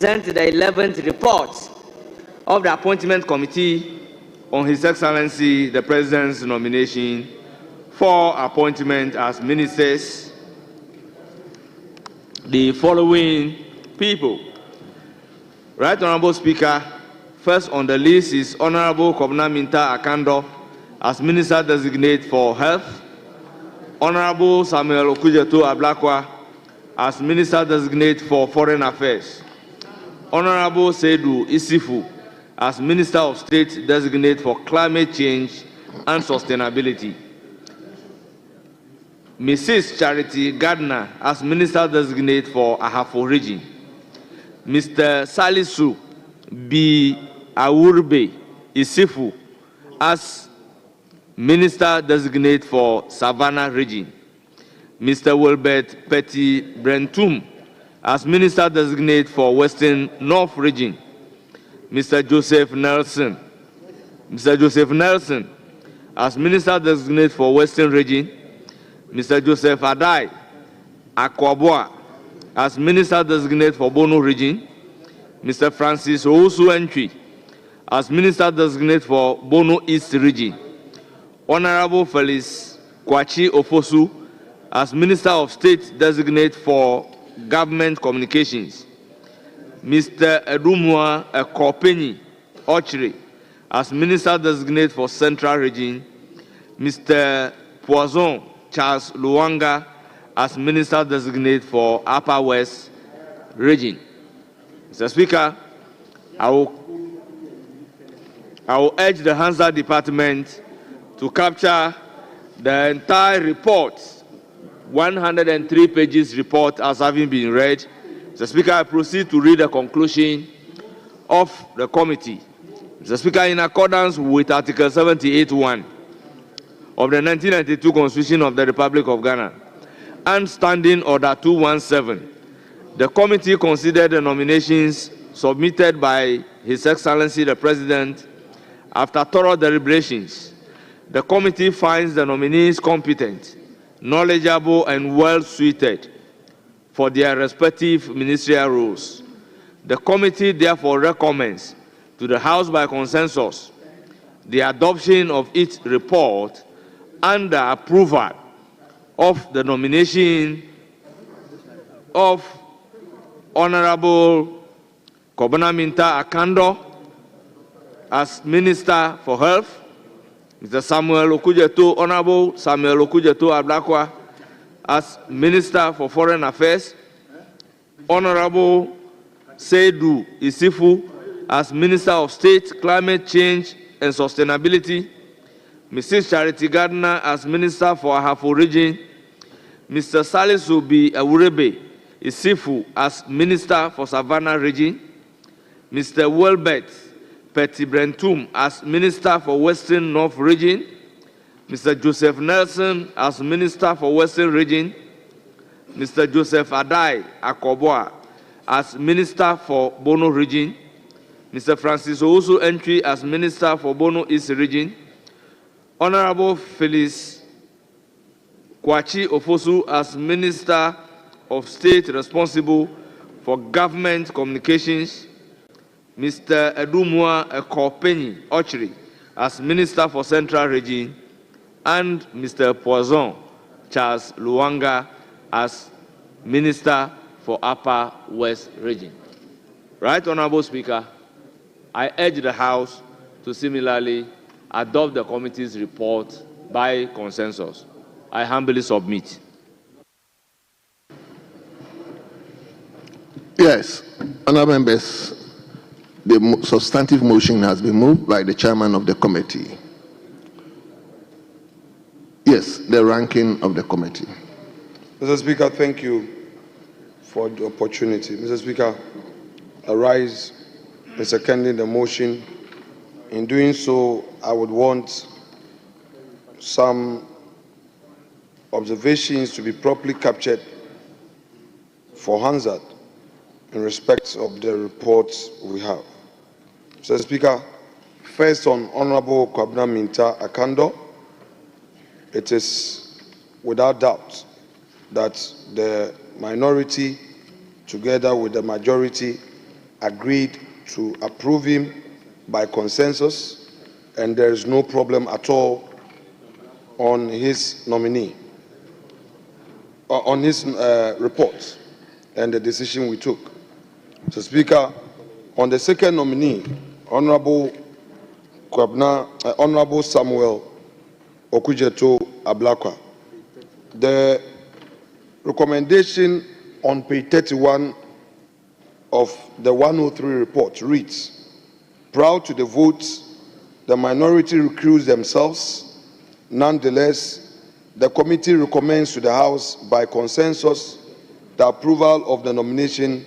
present the 11th report of the Appointment Committee on His Excellency the President's nomination for appointment as ministers. The following people. Right Honorable Speaker, first on the list is Honorable Kobna Minta Akando as Minister Designate for Health, Honorable Samuel Okujeto Ablakwa as Minister Designate for Foreign Affairs, Honorable Seydou Isifu as Minister of State Designate for Climate Change and Sustainability, Mrs. Charity Gardner as Minister Designate for Ahafo Region, Mr. Salisu B. Awurbe Isifu as Minister Designate for Savannah Region, Mr. Wilbert Petty Brentum as Minister Designate for Western North Region, Mr. Joseph Nelson as Minister Designate for Western Region, Mr. Joseph Adai Akwaboa as Minister Designate for Bono Region, Mr. Francis Owusu Entry as Minister Designate for Bono East Region, Honorable Felix Kwachi Ofosu as Minister of State Designate for Government Communications, Mr. Edumwa Ekopeni Ochre as Minister Designate for Central Region, Mr. Poison Charles Luwanga as Minister Designate for Upper West Region. Mr. Speaker, I will urge the Hansard Department to capture the entire report, 103 pages report as having been read. Mr. Speaker, I proceed to read the conclusion of the committee. Mr. Speaker, in accordance with Article 78(1) of the 1992 Constitution of the Republic of Ghana and Standing Order 217, the committee considered the nominations submitted by His Excellency the President. After thorough deliberations, the committee finds the nominees competent, knowledgeable, and well-suited for their respective ministerial roles. The committee therefore recommends to the House by consensus the adoption of its report and the approval of the nomination of Honorable Kobna Minta Akando as Minister for Health, Mr. Honorable Samuel Okujeto Ablakwa as Minister for Foreign Affairs, Honorable Seydou Isifu as Minister of State, Climate Change and Sustainability, Mrs. Charity Gardner as Minister for Ahafo Region, Mr. Salisu B. Awurbe Isifu as Minister for Savannah Region, Mr. Wilbert Petty Brentum as Minister for Western North Region, Mr. Joseph Nelson as Minister for Western Region, Mr. Joseph Adai Akwaboa as Minister for Bono Region, Mr. Francis Owusu Entry as Minister for Bono East Region, Honorable Felix Kwachi Ofosu as Minister of State responsible for Government Communications, Mr. Edumwa Ekopeni Ochre as Minister for Central Region, and Mr. Poison Charles Luwanga as Minister for Upper West Region. Right Honorable Speaker, I urge the House to similarly adopt the committee's report by consensus. I humbly submit. Yes, honourable members, the substantive motion has been moved by the chairman of the committee. Yes, the ranking of the committee. Mr. Speaker, thank you for the opportunity. Mr. Speaker, I rise in seconding the motion. In doing so, I would want some observations to be properly captured for Hansard in respect of the reports we have. Mr. Speaker, first on Honorable Kobna Minta Akando, it is without doubt that the minority, together with the majority, agreed to approve him by consensus, and there is no problem at all on his nominee, on his report and the decision we took. So, Speaker, on the second nominee, Honorable Samuel Okujeto Ablakwa, the recommendation on page 31 of the 103 report reads, "Proud to the votes, the minority recuse themselves. Nonetheless, the committee recommends to the House by consensus the approval of the nomination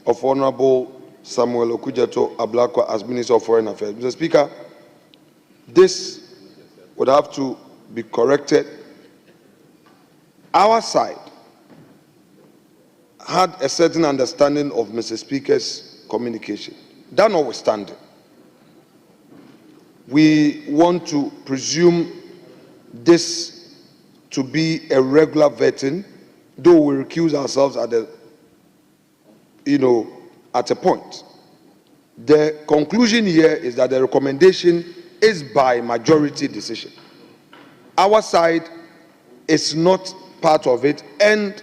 of Honorable Samuel Okujeto Ablakwa as Minister of Foreign Affairs." Mr. Speaker, this would have to be corrected. Our side had a certain understanding of Mr. Speaker's communication. That notwithstanding, we want to presume this to be a regular vetting, though we recuse ourselves at a point. The conclusion here is that the recommendation is by majority decision. Our side is not part of it, and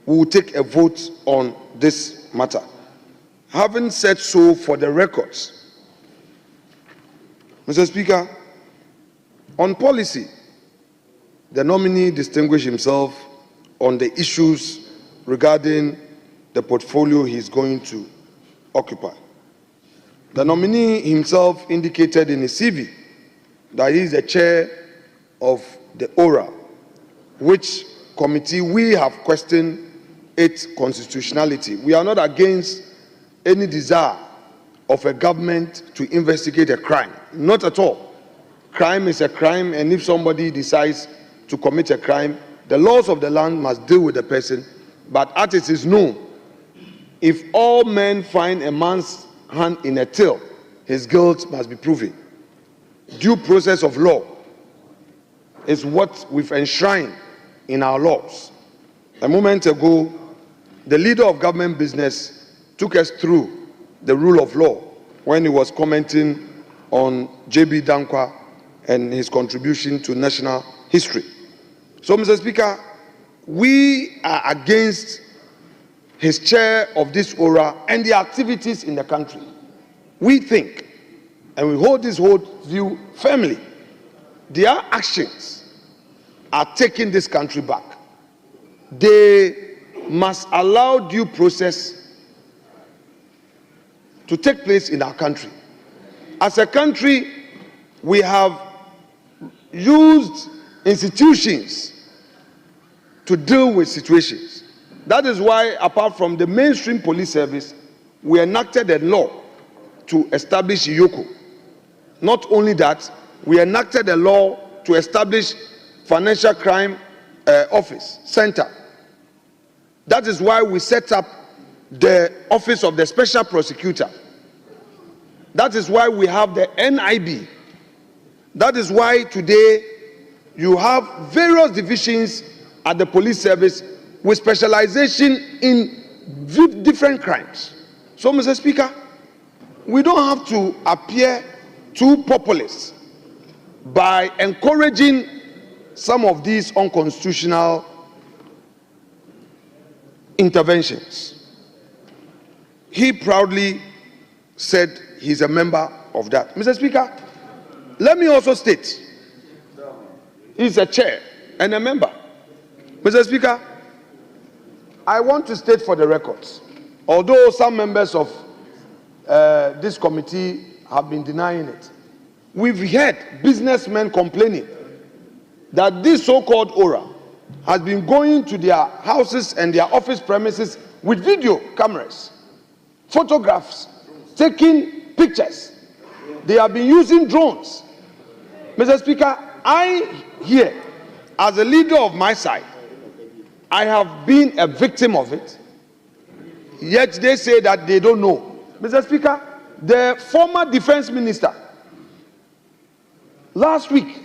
we will take a vote on this matter. Having said so, for the records, Mr. Speaker, on policy, the nominee distinguished himself on the issues regarding the portfolio he is going to occupy. The nominee himself indicated in his CV that he is the chair of the ORA, which committee we have questioned its constitutionality. We are not against any desire of a government to investigate a crime. Not at all. Crime is a crime, and if somebody decides to commit a crime, the laws of the land must deal with the person. But as it is known, if all men find a man's hand in a till, his guilt must be proven. Due process of law is what we've enshrined in our laws. A moment ago, the leader of government business took us through the rule of law when he was commenting on J.B. Dankwa and his contribution to national history. So, Mr. Speaker, we are against his chair of this ORA and the activities in the country. We think, and we hold this whole view firmly, their actions are taking this country back. They must allow due process to take place in our country. As a country, we have used institutions to deal with situations. That is why, apart from the mainstream police service, we enacted a law to establish IOCO. Not only that, we enacted a law to establish Financial Crime Office Center. That is why we set up the Office of the Special Prosecutor. That is why we have the NIB. That is why today you have various divisions at the police service with specialization in different crimes. So, Mr. Speaker, we don't have to appear too populist by encouraging some of these unconstitutional interventions. He proudly said he's a member of that. Mr. Speaker, let me also state he's a chair and a member. Mr. Speaker, I want to state for the records, although some members of this committee have been denying it, we've heard businessmen complaining that this so-called ORA has been going to their houses and their office premises with video cameras, photographs, taking pictures. They have been using drones. Mr. Speaker, I here, as a leader of my side, I have been a victim of it, yet they say that they don't know. Mr. Speaker, the former defense minister, last week,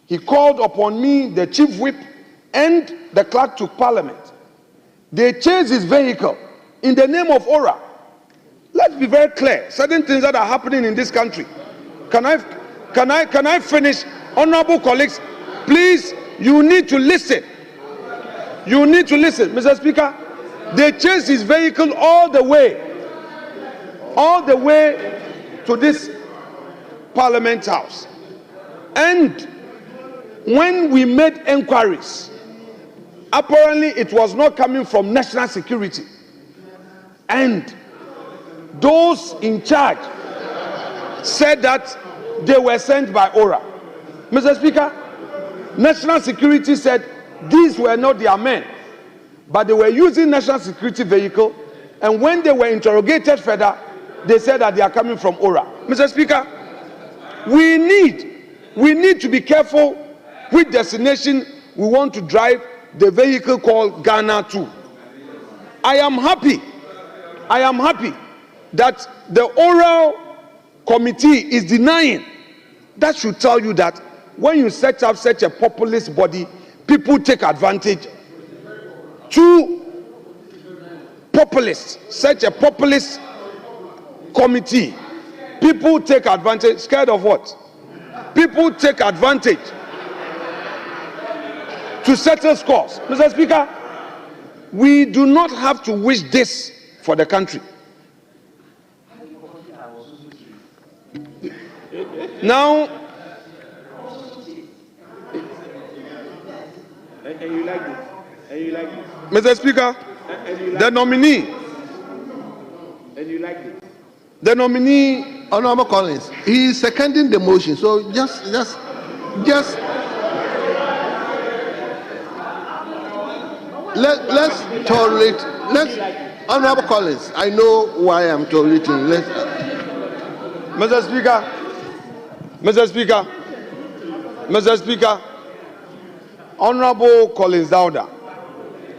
he called upon me, the chief whip, and the clerk to Parliament. They chased his vehicle in the name of ORA. be very clear. Certain things that are happening in this country. Can I finish? Honorable colleagues, please, you need to listen. You need to listen. Mr. Speaker, they chased his vehicle all the way to this Parliament House. And when we made inquiries, apparently it was not coming from national security. And those in charge said that they were sent by Aura. Mr. Speaker, national security said these were not their men, but they were using national security vehicle, and when they were interrogated further, they said that they are coming from Aura. Mr. Speaker, we need to be careful which destination we want to drive the vehicle called Ghana to. I am happy that the oral committee is denying. That should tell you that when you set up such a populist body, people take advantage. Two populists, such a populist committee, people take advantage. Scared of what? People take advantage to settle scores. Mr. Speaker, we do not have to wish this for the country. Now, Mr. Speaker, the nominee, the nominee, Honorable Collins, he is seconding the motion. So just let's tolerate. Honorable Collins, I know why I'm tolerating. Mr. Speaker, Honorable Collins Dauda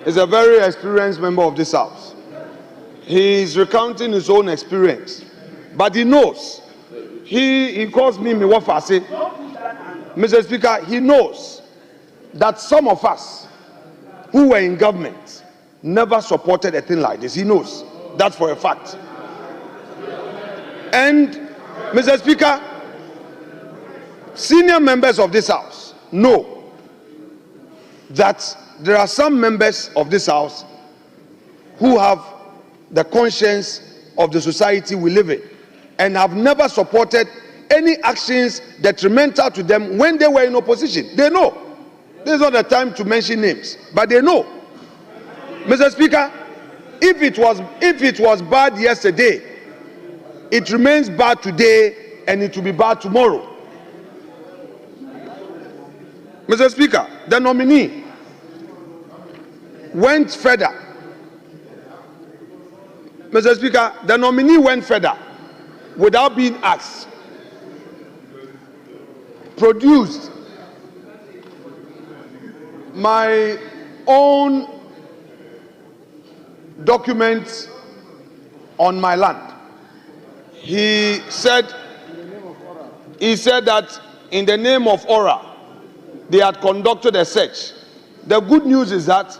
is a very experienced member of this House. He is recounting his own experience, but he knows. He calls me Miwafase. Mr. Speaker, he knows that some of us who were in government never supported a thing like this. He knows that for a fact. And Mr. Speaker, senior members of this House know that there are some members of this House who have the conscience of the society we live in and have never supported any actions detrimental to them when they were in opposition. They know. This is not the time to mention names, but they know. Mr. Speaker, if it was bad yesterday, it remains bad today and it will be bad tomorrow. Mr. Speaker, the nominee went further. Mr. Speaker, the nominee went further without being asked. Produced my own documents on my land. He said that in the name of Aura, they had conducted a search. The good news is that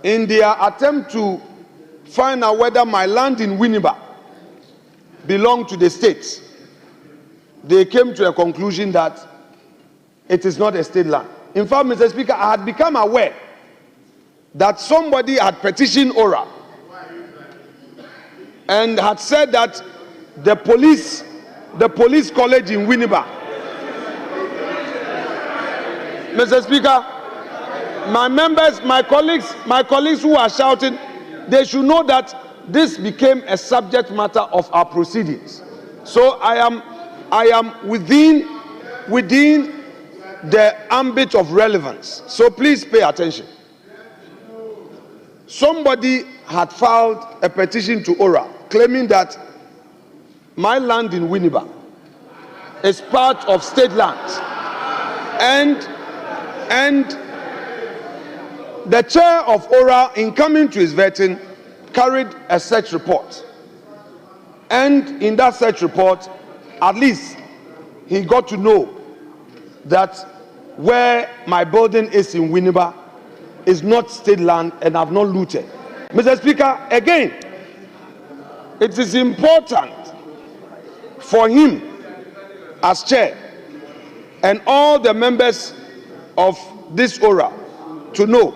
in their attempt to find out whether my land in Winneba belonged to the state, they came to a conclusion that it is not a state land. In fact, Mr. Speaker, I had become aware that somebody had petitioned Aura and had said that the police college in Winneba. Mr. Speaker, my members, my colleagues who are shouting, they should know that this became a subject matter of our proceedings. So I am within the ambit of relevance. So please pay attention. Somebody had filed a petition to Aura claiming that my land in Winneba is part of state lands, and the chair of Aura, in coming to his vetting, carried a search report, and in that search report, at least he got to know that where my building is in Winneba is not state land and I've not looted. Mr. Speaker, again, it is important for him as chair and all the members of this aura to know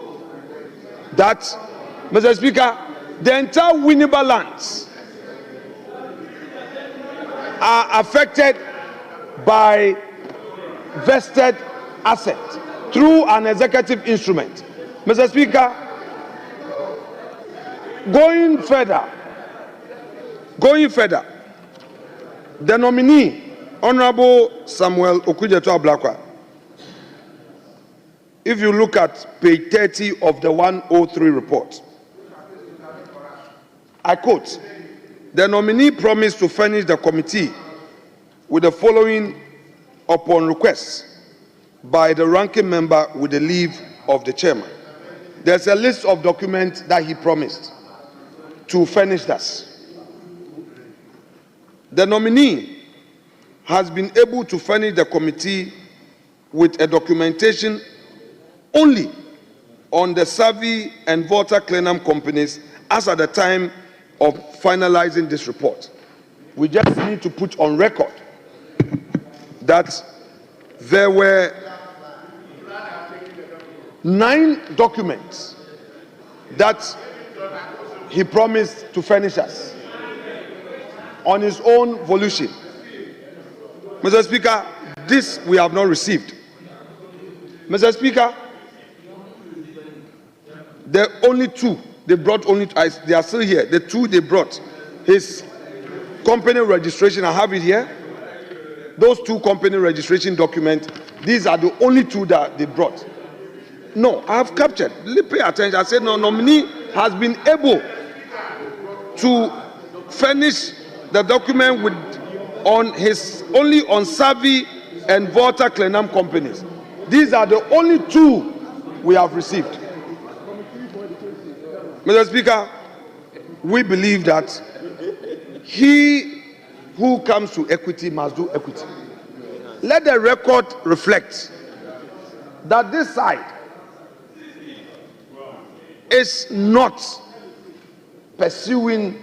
that, Mr. Speaker, the entire winnable lands are affected by vested assets through an executive instrument. Mr. Speaker, going further, the nominee, Honorable Samuel Okudzeto-Ablakwa, if you look at page 30 of the 103 report, I quote, the nominee promised to furnish the committee with the following upon request by the ranking member with the leave of the chairman. There's a list of documents that he promised to furnish us. The nominee has been able to furnish the committee with a documentation only on the survey and voter cleanup companies as at the time of finalizing this report. We just need to put on record that there were 9 documents that he promised to furnish us on his own volition. Mr. Speaker, this we have not received. Mr. Speaker, the only 2 they brought, they are still here. The 2 they brought, his company registration, I have it here. Those 2 company registration documents, these are the only 2 that they brought. No, I have captured. Pay attention. I said no, nominee has been able to furnish the document with only on survey and voter cleanup companies. These are the only 2 we have received. Mr. Speaker, we believe that he who comes to equity must do equity. Let the record reflect that this side is not pursuing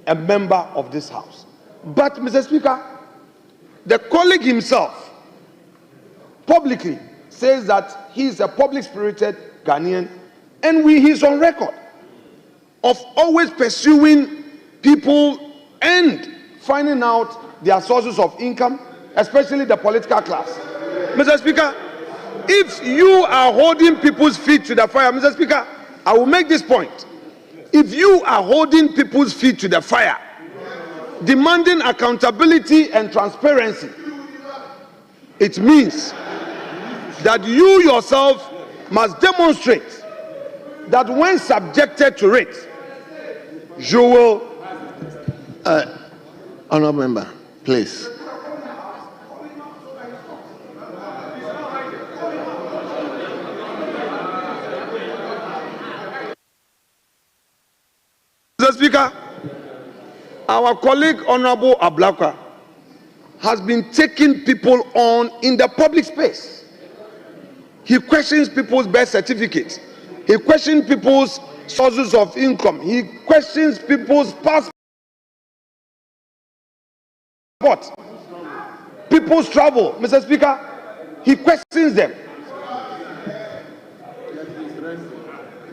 a member of this House. But, Mr. Speaker, the colleague himself publicly says that he is a public-spirited Ghanaian, and he's on record of always pursuing people and finding out their sources of income, especially the political class. Mr. Speaker, if you are holding people's feet to the fire, Mr. Speaker, I will make this point. If you are holding people's feet to the fire, demanding accountability and transparency, it means that you yourself must demonstrate that when subjected to it, you will... Honourable Member, please. Mr. Speaker, our colleague Honorable Ablakwa has been taking people on in the public space. He questions people's birth certificates. He questions people's sources of income. He questions people's passport, people's travel. Mr. Speaker, he questions them.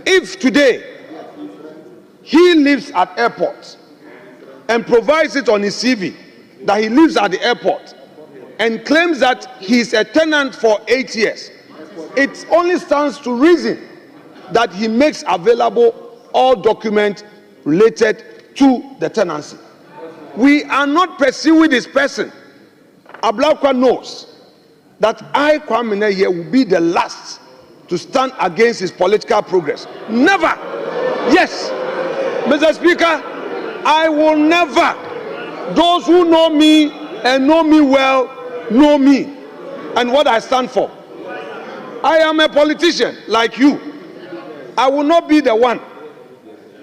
If today he lives at airports and provides it on his CV that he lives at the airport and claims that he is a tenant for 8 years, it only stands to reason that he makes available all documents related to the tenancy. We are not pursuing this person. Ablakwa knows that I, Kwame, here will be the last to stand against his political progress. Never. Yes, Mr. Speaker, I will never. Those who know me and know me well know me and what I stand for. I am a politician like you. I will not be the one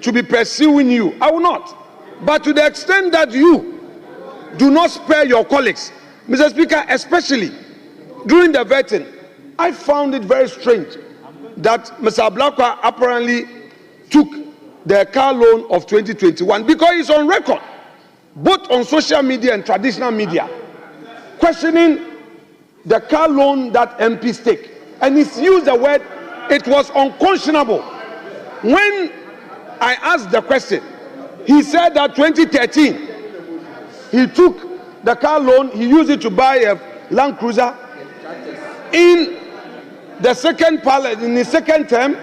to be pursuing you. I will not. But to the extent that you do not spare your colleagues, Mr. Speaker, especially during the vetting, I found it very strange that Mr. Ablakwa apparently took the car loan of 2021, because it's on record, both on social media and traditional media, questioning the car loan that MPs take. And he's used the word, it was unconscionable. When I asked the question, he said that 2013, he took the car loan, he used it to buy a Land Cruiser. In the second in his second term,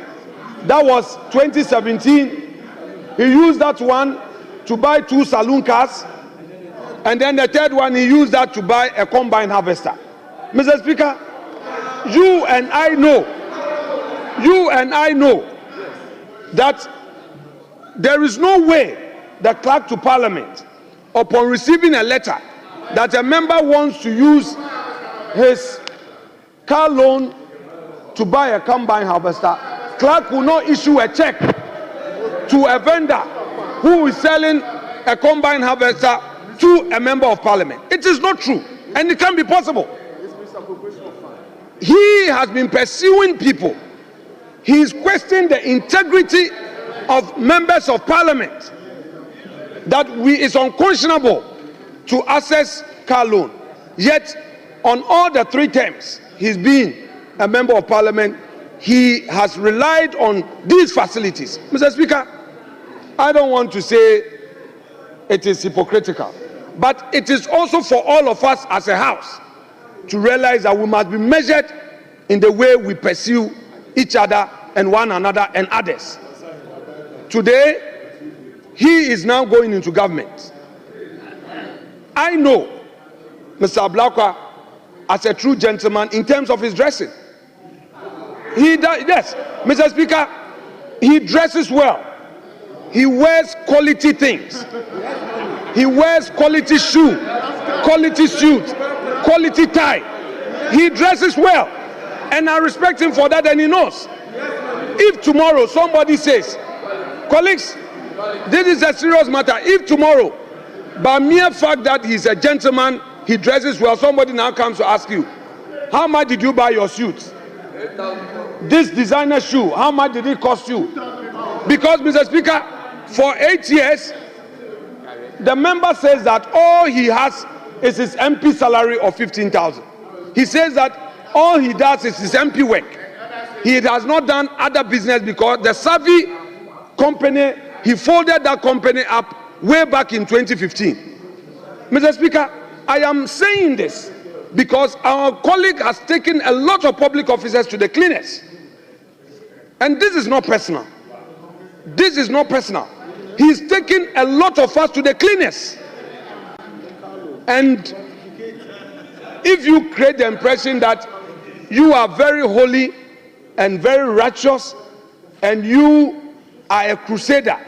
that was 2017, he used that one to buy 2 saloon cars, and then the third one he used that to buy a combine harvester. Mr. Speaker, you and I know that there is no way the clerk to Parliament, upon receiving a letter that a member wants to use his car loan to buy a combine harvester, clerk will not issue a check to a vendor who is selling a combine harvester to a member of Parliament. It is not true, and it can't be possible. He has been pursuing people. He is questioning the integrity of members of Parliament, that it's unconscionable to access car loan. Yet, on all the 3 terms he's been a member of Parliament, he has relied on these facilities. Mr. Speaker, I don't want to say it is hypocritical, but it is also for all of us as a house to realize that we must be measured in the way we pursue each other and one another and others. Today, he is now going into government. I know Mr. Ablakwa as a true gentleman in terms of his dressing. He does, yes, Mr. Speaker, he dresses well. He wears quality things. He wears quality shoe, quality suit, quality tie. He dresses well, and I respect him for that, and he knows. If tomorrow somebody says, colleagues, this is a serious matter. If tomorrow, by mere fact that he's a gentleman, he dresses well, somebody now comes to ask you, how much did you buy your suit? This designer shoe, how much did it cost you? Because, Mr. Speaker, for 8 years, the member says that all he has is his MP salary of 15,000. He says that all he does is his MP work. He has not done other business because the Savvy company, he folded that company up way back in 2015. Mr. Speaker, I am saying this because our colleague has taken a lot of public officers to the cleaners. And this is not personal. This is not personal. He's taken a lot of us to the cleaners. And if you create the impression that you are very holy and very righteous and you are a crusader,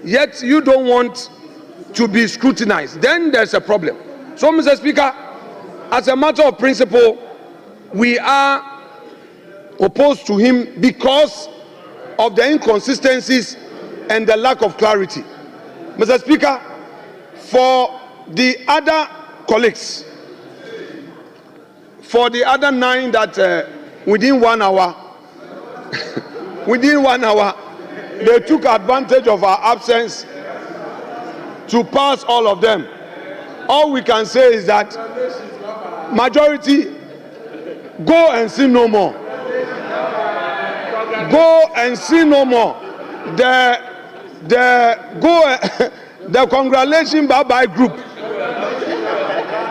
yet you don't want to be scrutinized, then there's a problem. So, Mr. Speaker, as a matter of principle, we are opposed to him because of the inconsistencies and the lack of clarity. Mr. Speaker, for the other colleagues, for the other 9 that within 1 hour, they took advantage of our absence to pass all of them. All we can say is that majority, go and sin no more. Go and sin no more. The congratulations bye-bye group.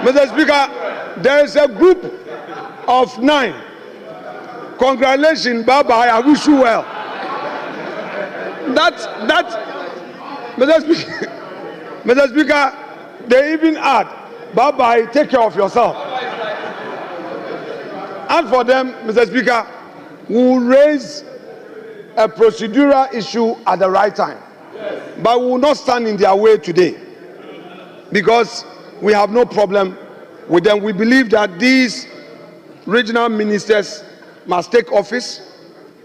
Mr. Speaker, there is a group of 9. Congratulations, bye-bye, I wish you well. Mr. Speaker, they even add, bye-bye, take care of yourself. And for them, Mr. Speaker, we will raise a procedural issue at the right time. But we will not stand in their way today because we have no problem with them. We believe that these regional ministers must take office.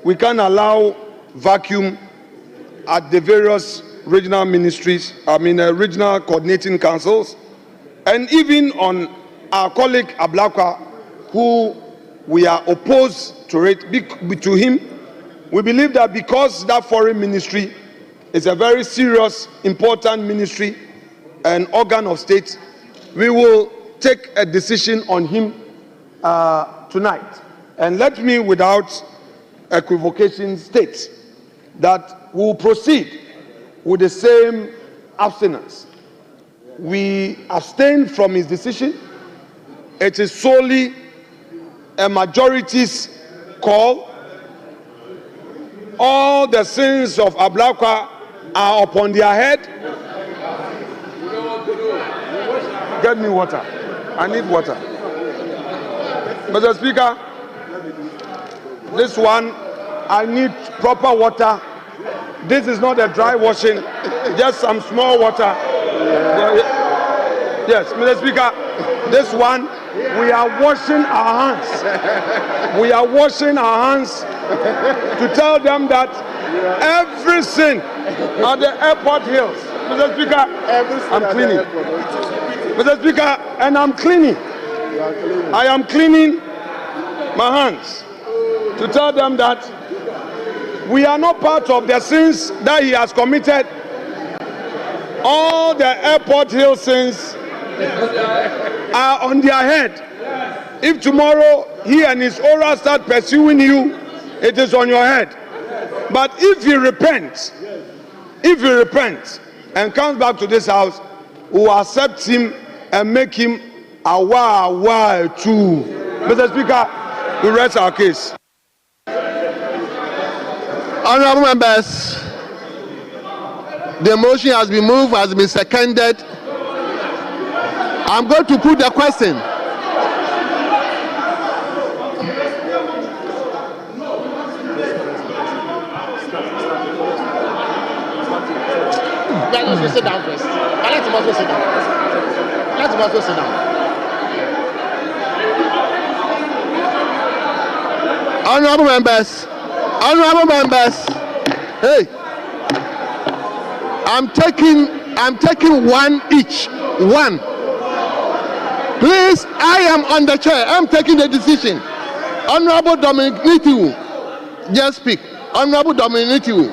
We can't allow vacuum at the various regional ministries, regional coordinating councils, and even on our colleague Ablakwa, who we are opposed to him. We believe that because that foreign ministry is a very serious, important ministry and organ of state. We will take a decision on him tonight. And let me, without equivocation, state that we will proceed with the same abstinence. We abstain from his decision. It is solely a majority's call. All the sins of Ablakwa are upon their head. Get me water. I need water. Mr. Speaker, this one, I need proper water. This is not a dry washing, just some small water. Yes, Mr. Speaker, this one, we are washing our hands. We are washing our hands to tell them that every sin at the airport hills, Mr. Speaker, I'm cleaning. Mr. Speaker, and I'm cleaning. I am cleaning my hands to tell them that we are not part of the sins that he has committed. All the airport hill sins are on their head. If tomorrow he and his aura start pursuing you, it is on your head. But if he repents and comes back to this house, we will accept him and make him aware too. Mr. Speaker, we rest our case. Honorable members, the motion has been moved, has been seconded. I'm going to put the question. Let us sit down first. Let him also sit down. Let him also sit down. Honorable members, hey, I'm taking one each. One. Please, I am on the chair. I'm taking the decision. Honorable Dominic Nitiu, just speak. Honorable Dominic Nitiu.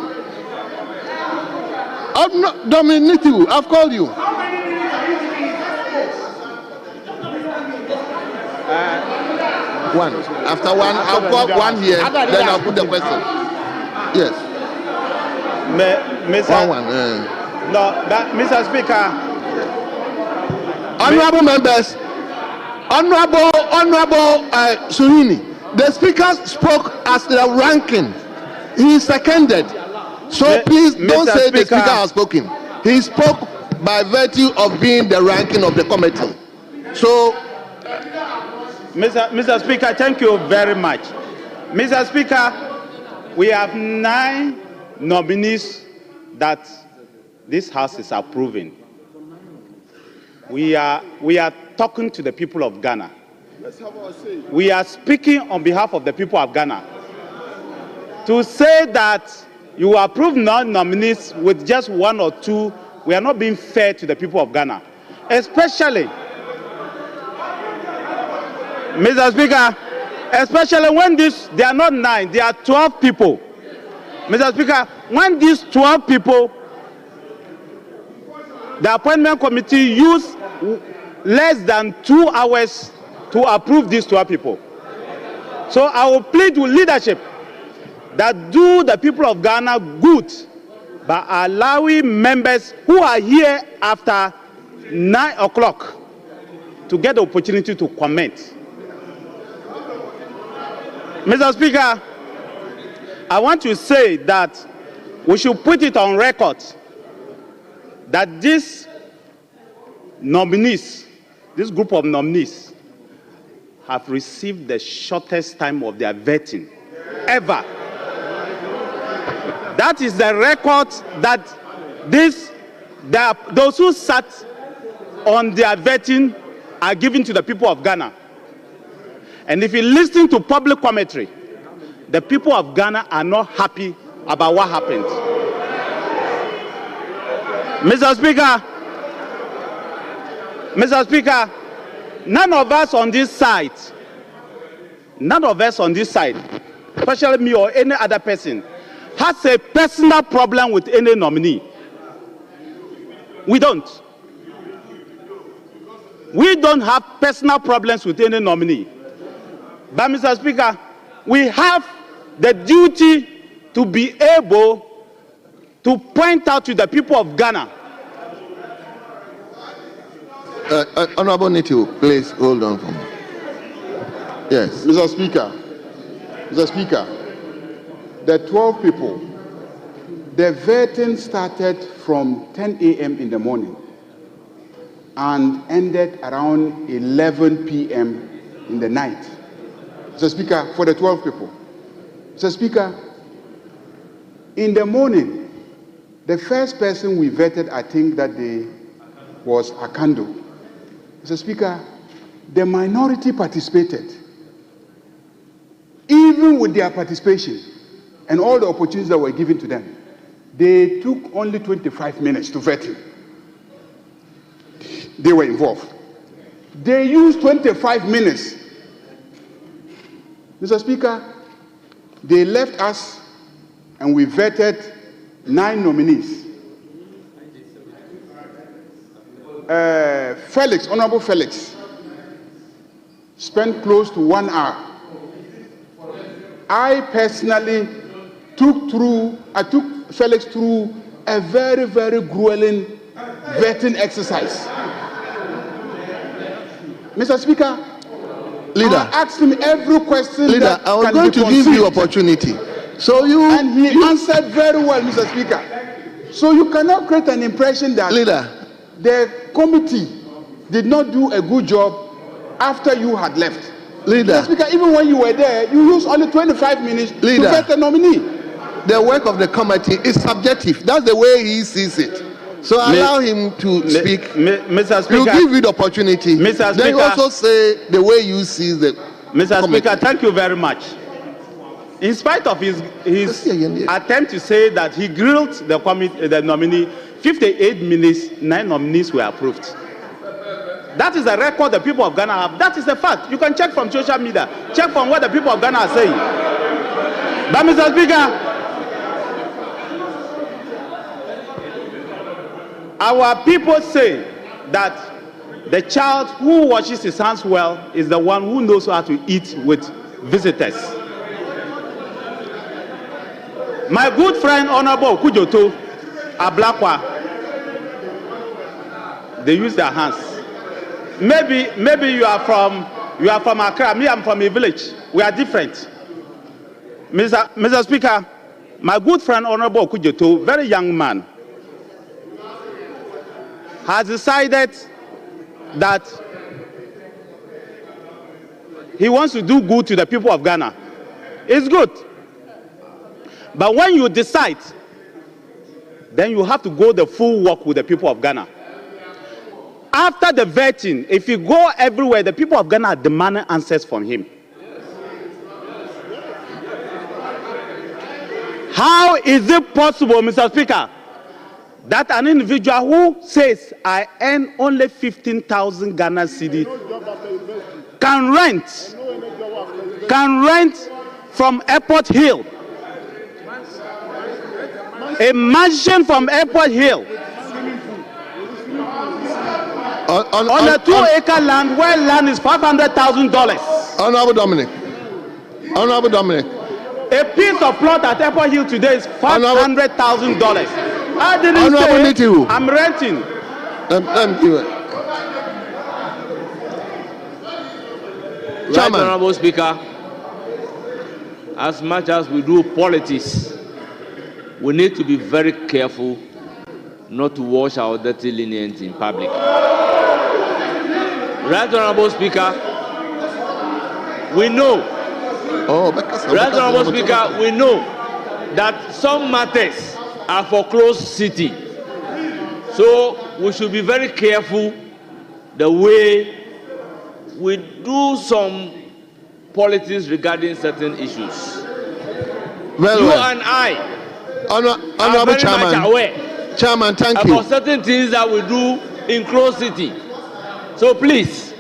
Dominic Nitiu, I've called you. One. After one, I'll call one here, then I'll put the question. Yes. One. No, Mr. Speaker. Honorable members, Honorable Suhini, the speaker spoke as the ranking. He seconded. So please don't say the speaker has spoken. He spoke by virtue of being the ranking of the committee. So, Mr. Speaker, thank you very much. Mr. Speaker, we have 9 nominees that this House is approving. We are talking to the people of Ghana. We are speaking on behalf of the people of Ghana. To say that you approve non-nominees with just 1 or 2, we are not being fair to the people of Ghana. Especially, Mr. Speaker, especially when they are not 9, they are 12 people. Mr. Speaker, when these 12 people, the appointment committee used less than 2 hours to approve these 12 people. So I will plead with leadership that do the people of Ghana good by allowing members who are here after 9 o'clock to get the opportunity to comment. Mr. Speaker, I want to say that we should put it on record that these nominees, this group of nominees, have received the shortest time of their vetting ever. That is the record that those who sat on their vetting are given to the people of Ghana. And if you listen to public commentary, the people of Ghana are not happy about what happened. Mr. Speaker, none of us on this side, especially me or any other person, has a personal problem with any nominee. We don't. We don't have personal problems with any nominee. But, Mr. Speaker, we have the duty to be able to point out to the people of Ghana. Honorable Netwook, please hold on for me. Yes. Mr. Speaker, the 12 people, the vetting started from 10 a.m. in the morning and ended around 11 p.m. in the night. Mr. Speaker, for the 12 people. Mr. Speaker, in the morning, the first person we vetted, I think that day, was Akando. Mr. Speaker, the minority participated. Even with their participation and all the opportunities that were given to them, they took only 25 minutes to vet him. They were involved. They used 25 minutes. Mr. Speaker, they left us and we vetted 9 nominees. Felix, Honorable Felix, spent close to 1 hour. I personally took Felix through a very, very grueling vetting exercise. Mr. Speaker, Leader, I asked him every question. Leader, I was going to give you opportunity. So and he answered very well, Mr. Speaker. So you cannot create an impression that Leader, the committee did not do a good job after you had left. Leader, Mr. Speaker, even when you were there, you used only 25 minutes to get a nominee. The work of the committee is subjective. That's the way he sees it. So allow him to speak. Mr. Speaker, he'll give you the opportunity. Mr. Speaker, then you also say the way you see the Mr. committee. Speaker, thank you very much. In spite of his attempt to say that he grilled the nominee, 58 minutes, 9 nominees were approved. That is the record the people of Ghana have. That is the fact. You can check from social media. Check from what the people of Ghana are saying. But, Mr. Speaker, our people say that the child who washes his hands well is the one who knows how to eat with visitors. My good friend, Honorable Kujoto, Ablakwa, they use their hands. Maybe you are from Accra. Me, I'm from a village. We are different. Mr. Speaker, my good friend, Honorable Kujoto, very young man, has decided that he wants to do good to the people of Ghana. It's good. But when you decide, then you have to go the full walk with the people of Ghana. After the vetting, if you go everywhere, the people of Ghana are demanding answers from him. How is it possible, Mr. Speaker, that an individual who says, I earn only 15,000 Ghana cedi can rent from Airport Hill, a mansion from Airport Hill, on a 2-acre land where land is $500,000. Honorable Dominic. A piece of plot at Airport Hill today is $500,000. I didn't say I'm renting. Right, Honorable Speaker, as much as we do politics, we need to be very careful not to wash our dirty linen in public. Right, Honorable Speaker, we know. Right, Honorable Speaker, we know that some matters are for closed city. So we should be very careful the way we do some politics regarding certain issues. And I are very much aware Chairman, thank you. about certain things that we do in closed city. So please.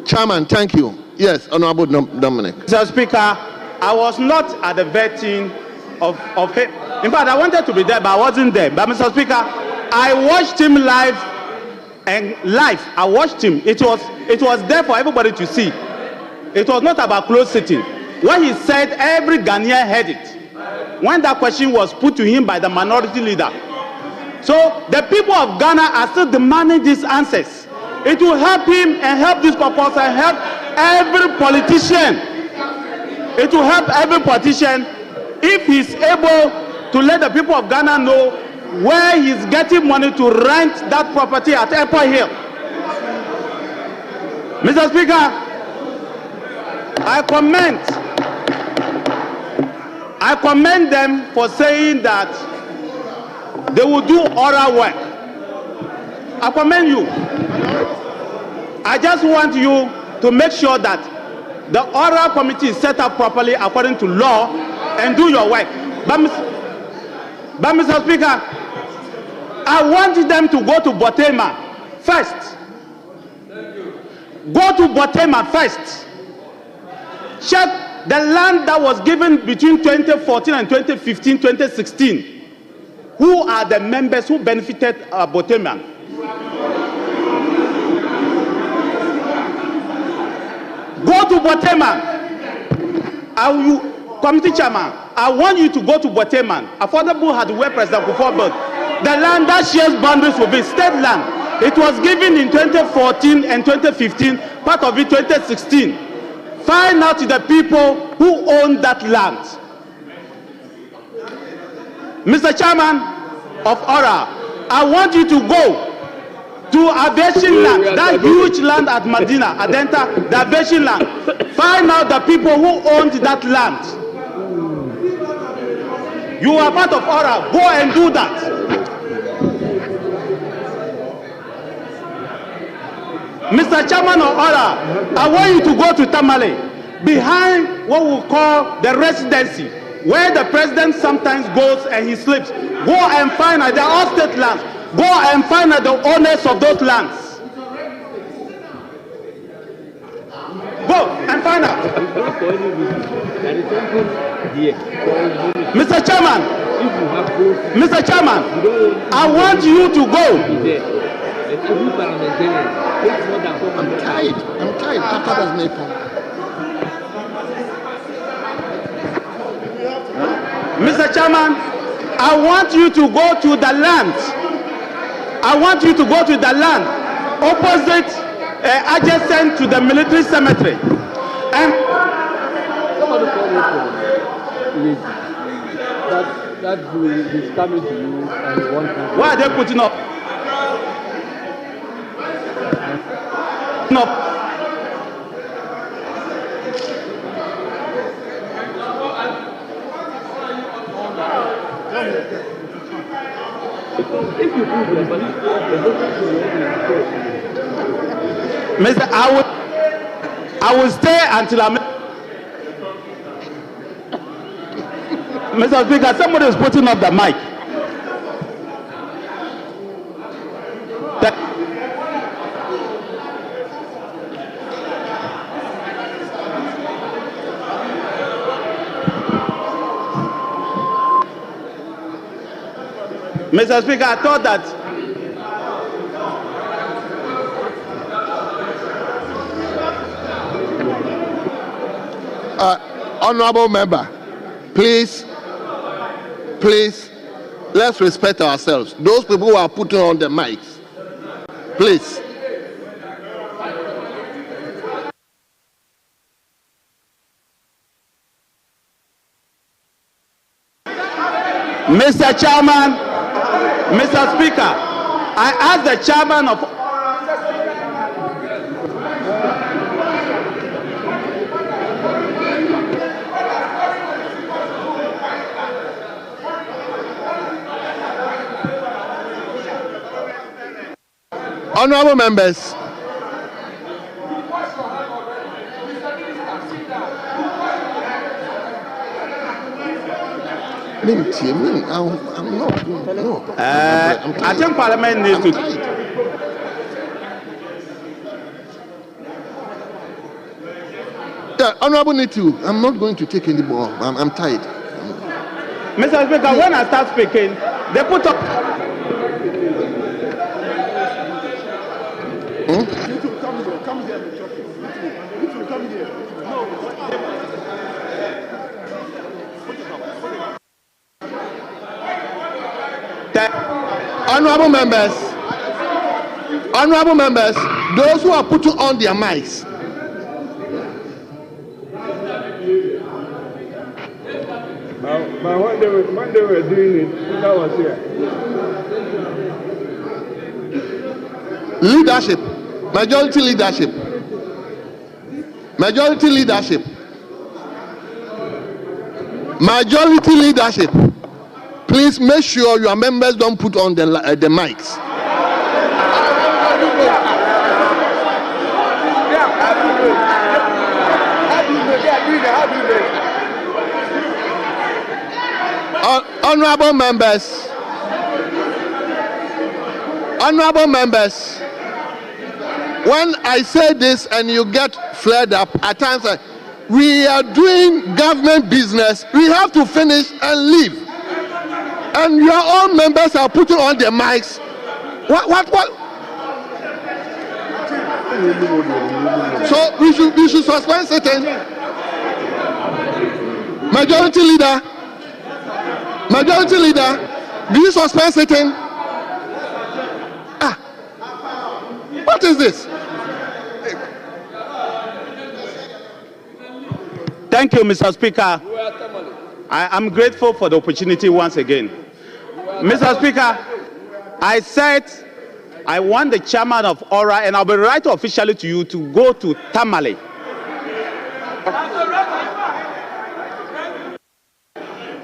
Chairman, thank you. Yes, Honorable Dominic. Mr. Speaker, I was not at the vetting of him. In fact, I wanted to be there, but I wasn't there. But Mr. Speaker, I watched him live. I watched him. It was there for everybody to see. It was not about close sitting. What he said, every Ghanaian heard it. When that question was put to him by the minority leader. So the people of Ghana are still demanding these answers. It will help him and help this purpose and help every politician. It will help every politician if he's able to let the people of Ghana know where he's getting money to rent that property at Airport Hill. Mr. Speaker, I commend them for saying that they will do oral work. I commend you. I just want you to make sure that the oral committee is set up properly according to law and do your work. But Mr. Speaker, I want them to go to Botema first. Go to Botema first. Check the land that was given between 2014 and 2015, 2016. Who are the members who benefited Botema? Go to Botema. Committee chairman, I want you to go to Botema. Affordable had where President Kufuor built. The land that shares boundaries will be state land. It was given in 2014 and 2015, part of it 2016. Find out the people who own that land. Mr. Chairman of ORA, I want you to go to aviation land, that huge land at Medina, Adenta, the aviation land. Find out the people who owned that land. You are part of ORA. Go and do that. Mr. Chairman of ORA, I want you to go to Tamale, behind what we call the residency, where the president sometimes goes and he sleeps. Go and find out, they're all state lands. Go and find out the owners of those lands. Go and find out. Mr. Chairman, I want you to go. I'm tired after this Nepal. Mr. Chairman, I want you to go to the land. I want you to go to the land opposite, adjacent to the military cemetery. And somebody called me that is coming to you and you want to. Why are they putting up? No. Mr. I will stay until I'm. Mr. Speaker, somebody is putting up the mic. Mr. Speaker, I thought that honorable member, please, let's respect ourselves. Those people who are putting on the mics, please. Mr. Chairman, Mr. Speaker, I ask the chairman of honorable members, I'm not. No. I think Parliament needs to. Yeah, honorable Nitu, I'm not going to take any more. I'm tired. Mr. Speaker, when I start speaking, they put up. Honorable members, those who are putting on their mics. But when they were doing it, that was here. Leadership, majority leadership, majority leadership, majority leadership. Please make sure your members don't put on the mics. Honorable members, when I say this and you get flared up, at times we are doing government business, we have to finish and leave. And your own members are putting on their mics. What? So we should suspend sitting. Majority leader, do you suspend sitting? What is this? Thank you, Mr. Speaker. I'm grateful for the opportunity once again. Mr. Speaker, I said I want the chairman of ORA, and I'll be writing officially to you to go to Tamale.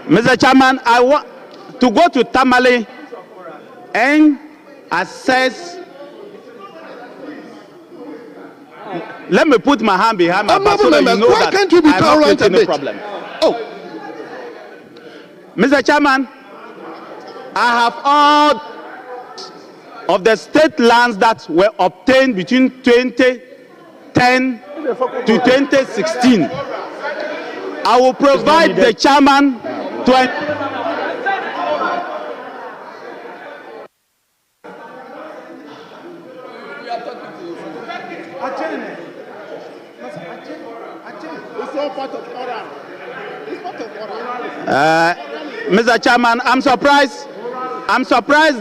Mr. Chairman, I want to go to Tamale and assess. Let me put my hand behind my back so that you know why can't you be tolerant a bit? Problem. Oh, Mr. Chairman, I have all of the state lands that were obtained between 2010 to 2016. I will provide the chairman to. Mr. Chairman, I'm surprised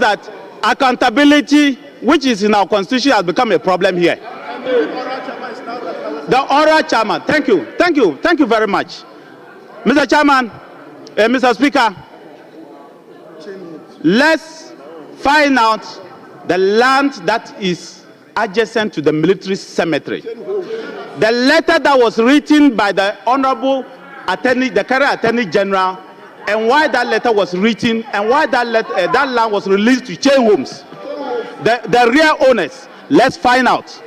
that accountability, which is in our constitution, has become a problem here. The oral chairman, thank you very much. Mr. Chairman, Mr. Speaker, let's find out the land that is adjacent to the military cemetery. The letter that was written by the Honorable Attorney, the current Attorney General, and why that letter was written, and why that land was released to chain homes, the real owners. Let's find out.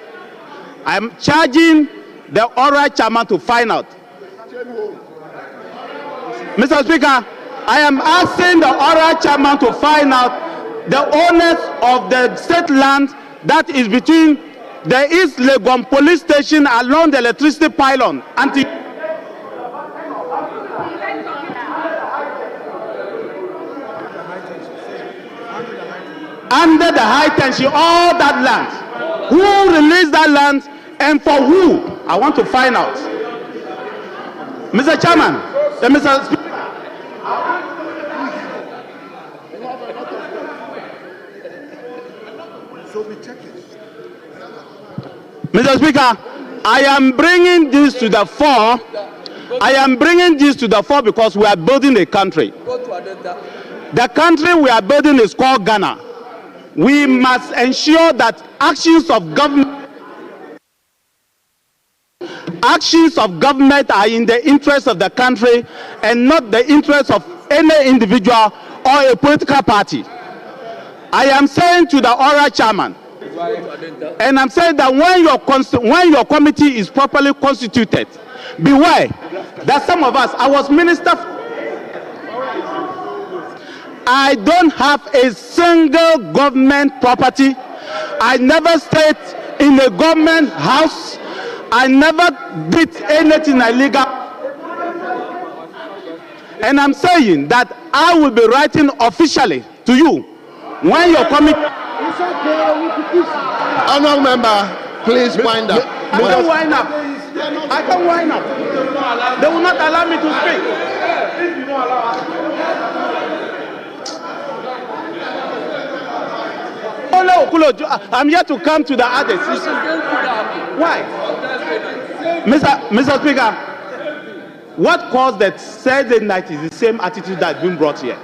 I'm charging the oral chairman to find out. Mr. Speaker, I am asking the oral chairman to find out the owners of the state land that is between the East Legon police station along the electricity pylon under the high tension, all that land. Who released that land and for who? I want to find out. Mr. Chairman, Mr. Speaker. Mr. Speaker, I am bringing this to the fore. Because we are building a country. The country we are building is called Ghana. We must ensure that actions of government are in the interest of the country and not the interest of any individual or a political party. I am saying to the oral chairman, and I'm saying that when your committee is properly constituted, beware that some of us, I was minister, I don't have a single government property. I never stayed in a government house. I never did anything illegal. And I'm saying that I will be writing officially to you when you're coming. Honourable member, please wind up. I can wind up. I can wind up. They will not allow me to speak. If you don't allow us. Oh no, Kulo, I'm here to come to the others. Why? Mr. Speaker, what caused that Thursday night is the same attitude that's been brought here.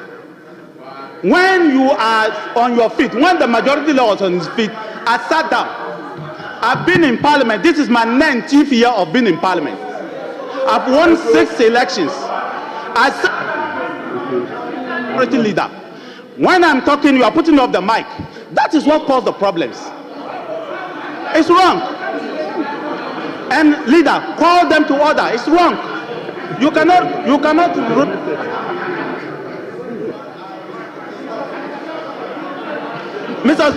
When you are on your feet, when the majority leader was on his feet, I sat down. I've been in Parliament. This is my 19th year of being in Parliament. I've won 6 elections. I said, majority leader, when I'm talking, you are putting off the mic. That is what caused the problems. It's wrong. And leader, call them to order. It's wrong. You cannot. Mr.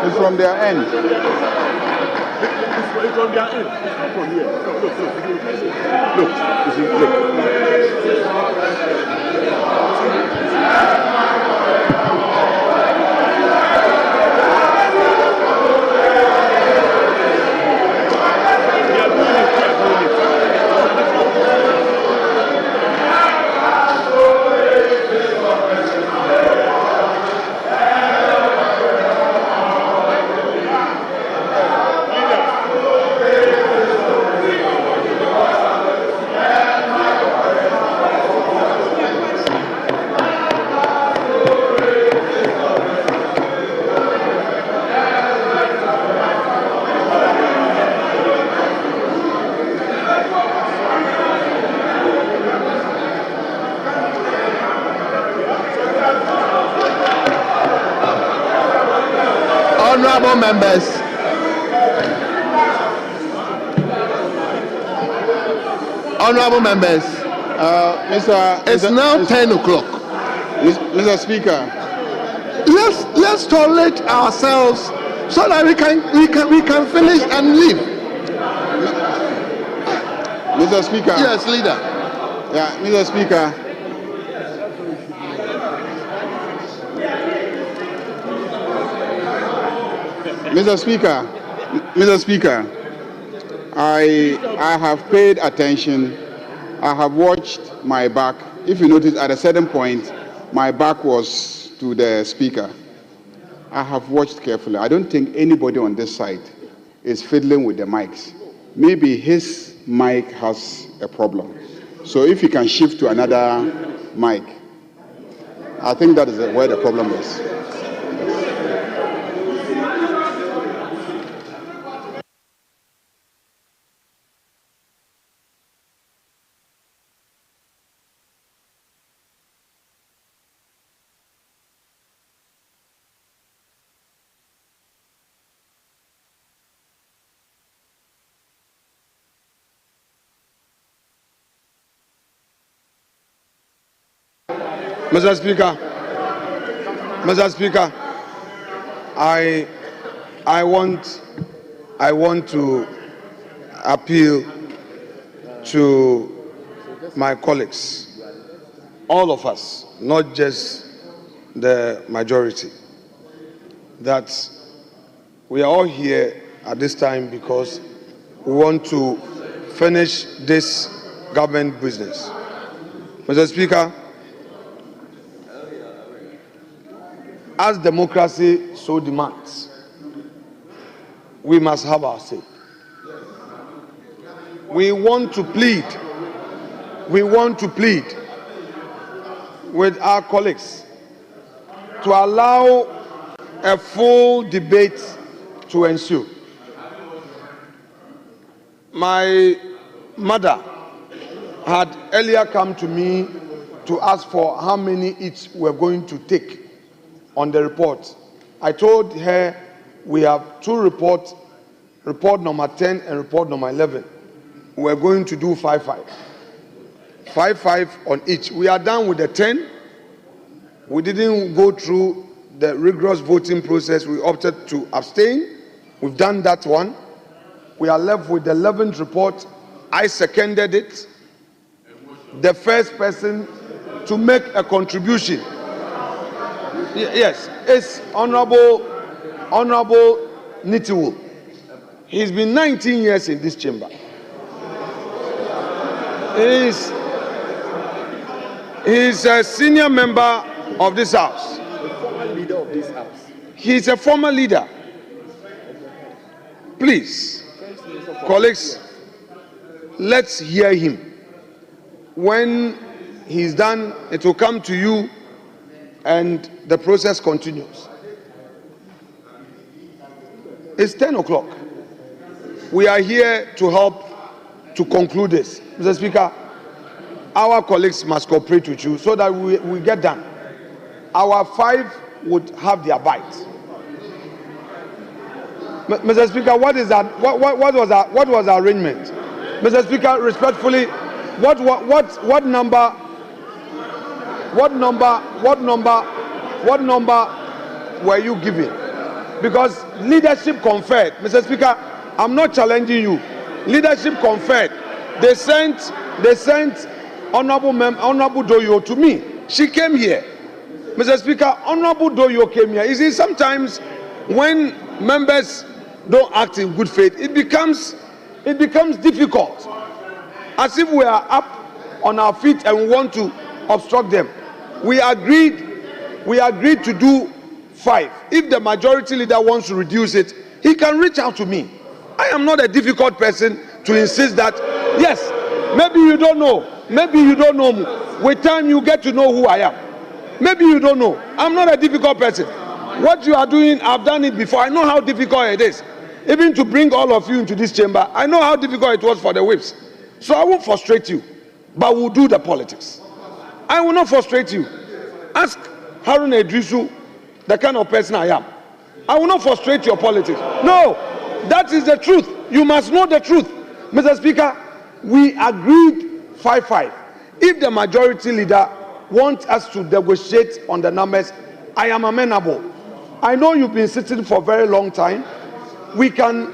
It's from their end. It's from their end. From here. Look. Honourable members, it's now 10 o'clock. Mr. Speaker, Let's tolerate ourselves so that we can finish and leave. Mr. Speaker. Yes, leader. Yeah, Mr. Speaker. Mr. Speaker, I have paid attention. I have watched my back. If you notice, at a certain point, my back was to the Speaker. I have watched carefully. I don't think anybody on this side is fiddling with the mics. Maybe his mic has a problem. So if you can shift to another mic, I think that is where the problem is. Mr. Speaker, I want to appeal to my colleagues, all of us, not just the majority, that we are all here at this time because we want to finish this government business. Mr. Speaker, as democracy so demands, we must have our say. We want to plead with our colleagues to allow a full debate to ensue. My mother had earlier come to me to ask for how many each we're going to take on the report. I told her we have 2 reports, report number 10 and report number 11. We're going to do 5-5. 5-5 on each. We are done with the 10. We didn't go through the rigorous voting process. We opted to abstain. We've done that one. We are left with the 11th report. I seconded it. The first person to make a contribution, yes, is Honorable Nitiwul. He's been 19 years in this chamber. He's a senior member of this house. The former leader of this house. He's a former leader. Please, colleagues, let's hear him. When he's done, it will come to you and the process continues. It's 10 o'clock. We are here to help to conclude this. Mr. Speaker, our colleagues must cooperate with you so that we get done. Our 5 would have their bite. Mr. Speaker, what is that? What was our arrangement? Mr. Speaker, respectfully, what number were you giving? Because leadership conferred. Mr. Speaker, I'm not challenging you. Leadership conferred. They sent Honorable Doyo to me. She came here. Mr. Speaker, Honorable Doyo came here. You see, sometimes when members don't act in good faith, it becomes difficult. As if we are up on our feet and we want to obstruct them. We agreed to do 5. If the majority leader wants to reduce it, he can reach out to me. I am not a difficult person to insist that, yes, maybe you don't know. Maybe you don't know me. With time, you get to know who I am. Maybe you don't know. I'm not a difficult person. What you are doing, I've done it before. I know how difficult it is. Even to bring all of you into this chamber, I know how difficult it was for the whips. So I won't frustrate you, but we'll do the politics. I will not frustrate you. Ask Harun Edrisu, the kind of person I am. I will not frustrate your politics. No, that is the truth. You must know the truth. Mr. Speaker, we agreed 5-5. If the majority leader wants us to negotiate on the numbers, I am amenable. I know you've been sitting for a very long time. We can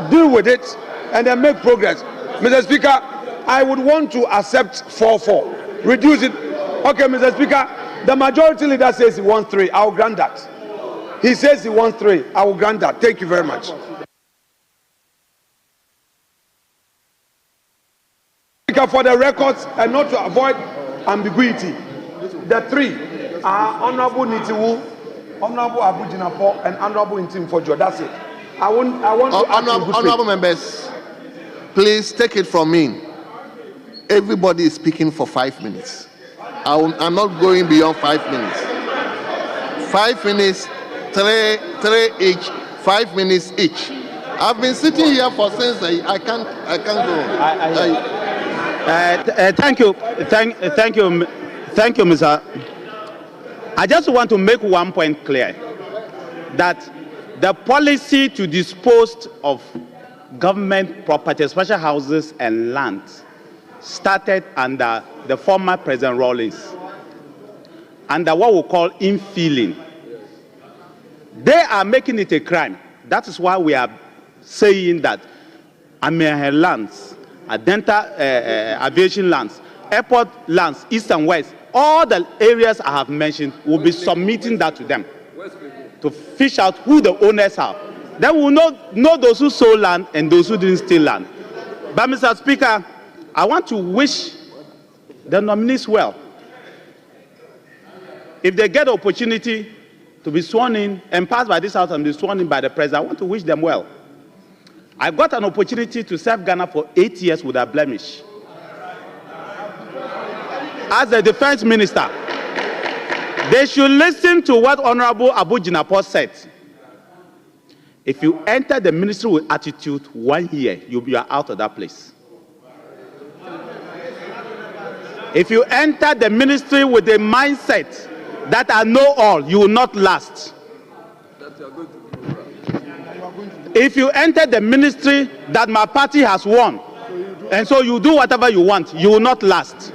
deal with it and then make progress. Mr. Speaker, I would want to accept 4-4. Reduce it. Okay, Mr. Speaker, the majority leader says he wants 3. I will grant that. He says he wants 3. I will grant that. Thank you very much. For the records and not to avoid ambiguity, the 3 are Honorable Nitiwu, Honorable Abu Jinapo, and Honorable Intim Fojo. That's it. I want to honorable members, please take it from me. Everybody is speaking for 5 minutes. I'm not going beyond 5 minutes. 5 minutes, 3 each, 5 minutes each. I've been sitting here for since I can't go. Thank you, Mr. I just want to make one point clear, that the policy to dispose of government property, special houses and lands, started under the former President Rawlings, under what we call infilling. They are making it a crime. That is why we are saying that Amiahe lands, Adenta aviation lands, airport lands, east and west, all the areas I have mentioned, will be submitting that to them to fish out who the owners are. Then we will know those who sold land and those who didn't steal land. But Mr. Speaker, I want to wish the nominees well. If they get the opportunity to be sworn in and passed by this House and be sworn in by the President. I want to wish them well. I got an opportunity to serve Ghana for 8 years without blemish. As the Defense Minister, they should listen to what Honorable Abu Jinapor said. If you enter the ministry with attitude, 1 year, you'll be out of that place. If you enter the ministry with a mindset that I know all, you will not last. If you enter the ministry that my party has won, and so you do whatever you want, you will not last.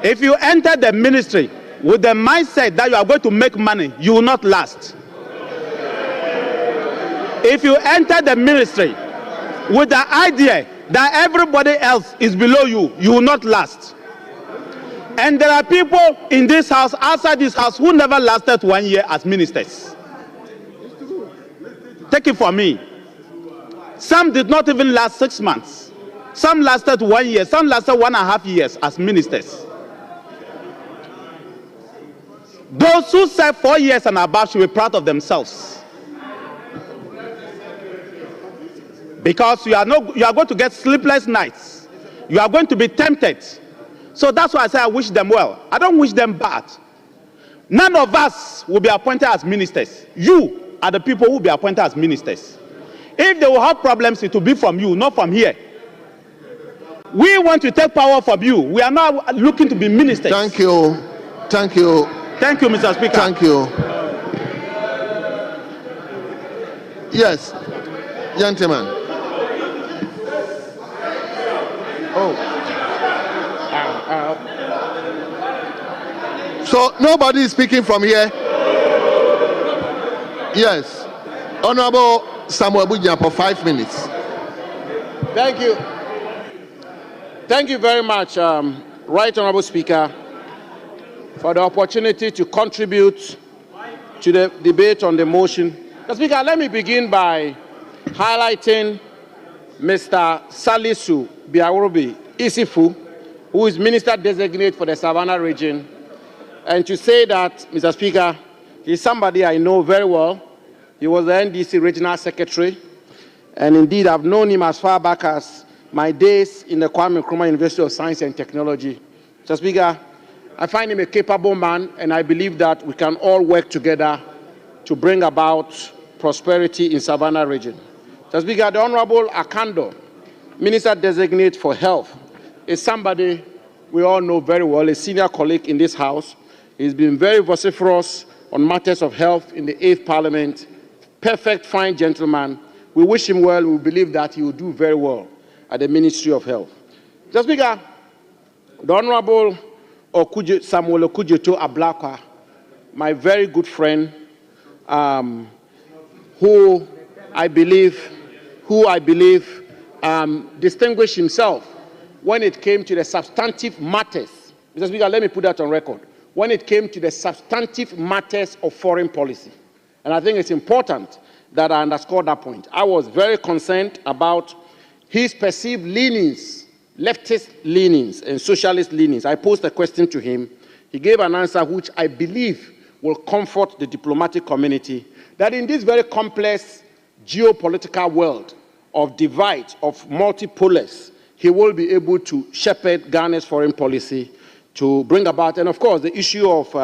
If you enter the ministry with the mindset that you are going to make money, you will not last. If you enter the ministry with the idea that everybody else is below you, you will not last. And there are people in this house, outside this house, who never lasted 1 year as ministers. Take it from me. Some did not even last 6 months. Some lasted 1 year. Some lasted 1.5 years as ministers. Those who serve 4 years and above should be proud of themselves. Because you are going to get sleepless nights. You are going to be tempted. So that's why I say I wish them well. I don't wish them bad. None of us will be appointed as ministers. You are the people who will be appointed as ministers. If they will have problems, it will be from you, not from here. We want to take power from you. We are not looking to be ministers. Thank you. Thank you. Thank you, Mr. Speaker. Thank you. Yes, gentlemen. So nobody is speaking from here. Yes, Honorable Samuel Bujan for 5 minutes. Thank you. Thank you very much, Right Honorable Speaker, for the opportunity to contribute to the debate on the motion. Mr. Speaker, let me begin by highlighting Mr. Salisu Biarobi Isifu, who is Minister Designate for the Savannah region, and to say that, Mr. Speaker, he's somebody I know very well. He was the NDC Regional Secretary, and indeed I've known him as far back as my days in the Kwame Nkrumah University of Science and Technology. Mr. Speaker, I find him a capable man, and I believe that we can all work together to bring about prosperity in Savannah region. Mr. Speaker, the Honorable Akando, Minister Designate for Health, is somebody we all know very well, a senior colleague in this House. He's been very vociferous on matters of health in the 8th Parliament. Perfect, fine gentleman. We wish him well. We believe that he will do very well at the Ministry of Health. Mr. Speaker, the Honorable Samuel Okujeto Ablakwa, my very good friend, who I believe distinguished himself when it came to the substantive matters. Mr. Speaker, let me put that on record. When it came to the substantive matters of foreign policy. And I think it's important that I underscore that point. I was very concerned about his perceived leanings, leftist leanings and socialist leanings. I posed a question to him. He gave an answer which I believe will comfort the diplomatic community, that in this very complex geopolitical world of divide, of multipolars, he will be able to shepherd Ghana's foreign policy to bring about, and of course, the issue of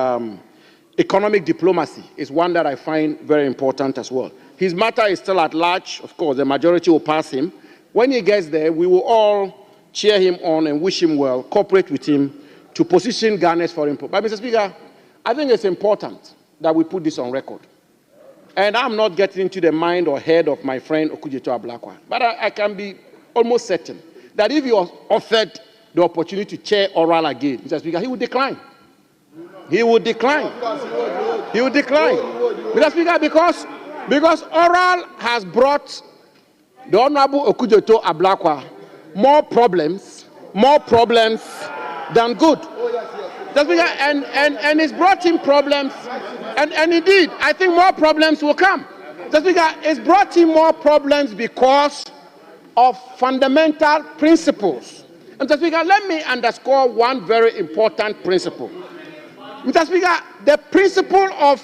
economic diplomacy is one that I find very important as well. His matter is still at large. Of course, the majority will pass him. When he gets there, we will all cheer him on and wish him well, cooperate with him to position Ghana's foreign policy. But, Mr. Speaker, I think it's important that we put this on record. And I'm not getting into the mind or head of my friend Okujeto Ablakwa, but I can be almost certain that if he was offered the opportunity to chair oral again, Mr. Speaker, he would decline. He would decline. He would decline. Mr. Speaker, because oral has brought the Honorable Okujeto Ablakwa more problems than good. Mr. Speaker, and it's brought him problems, and indeed, I think more problems will come. Mr. Speaker, it's brought him more problems because of fundamental principles. Mr. Speaker, let me underscore one very important principle. Mr. Speaker, the principle of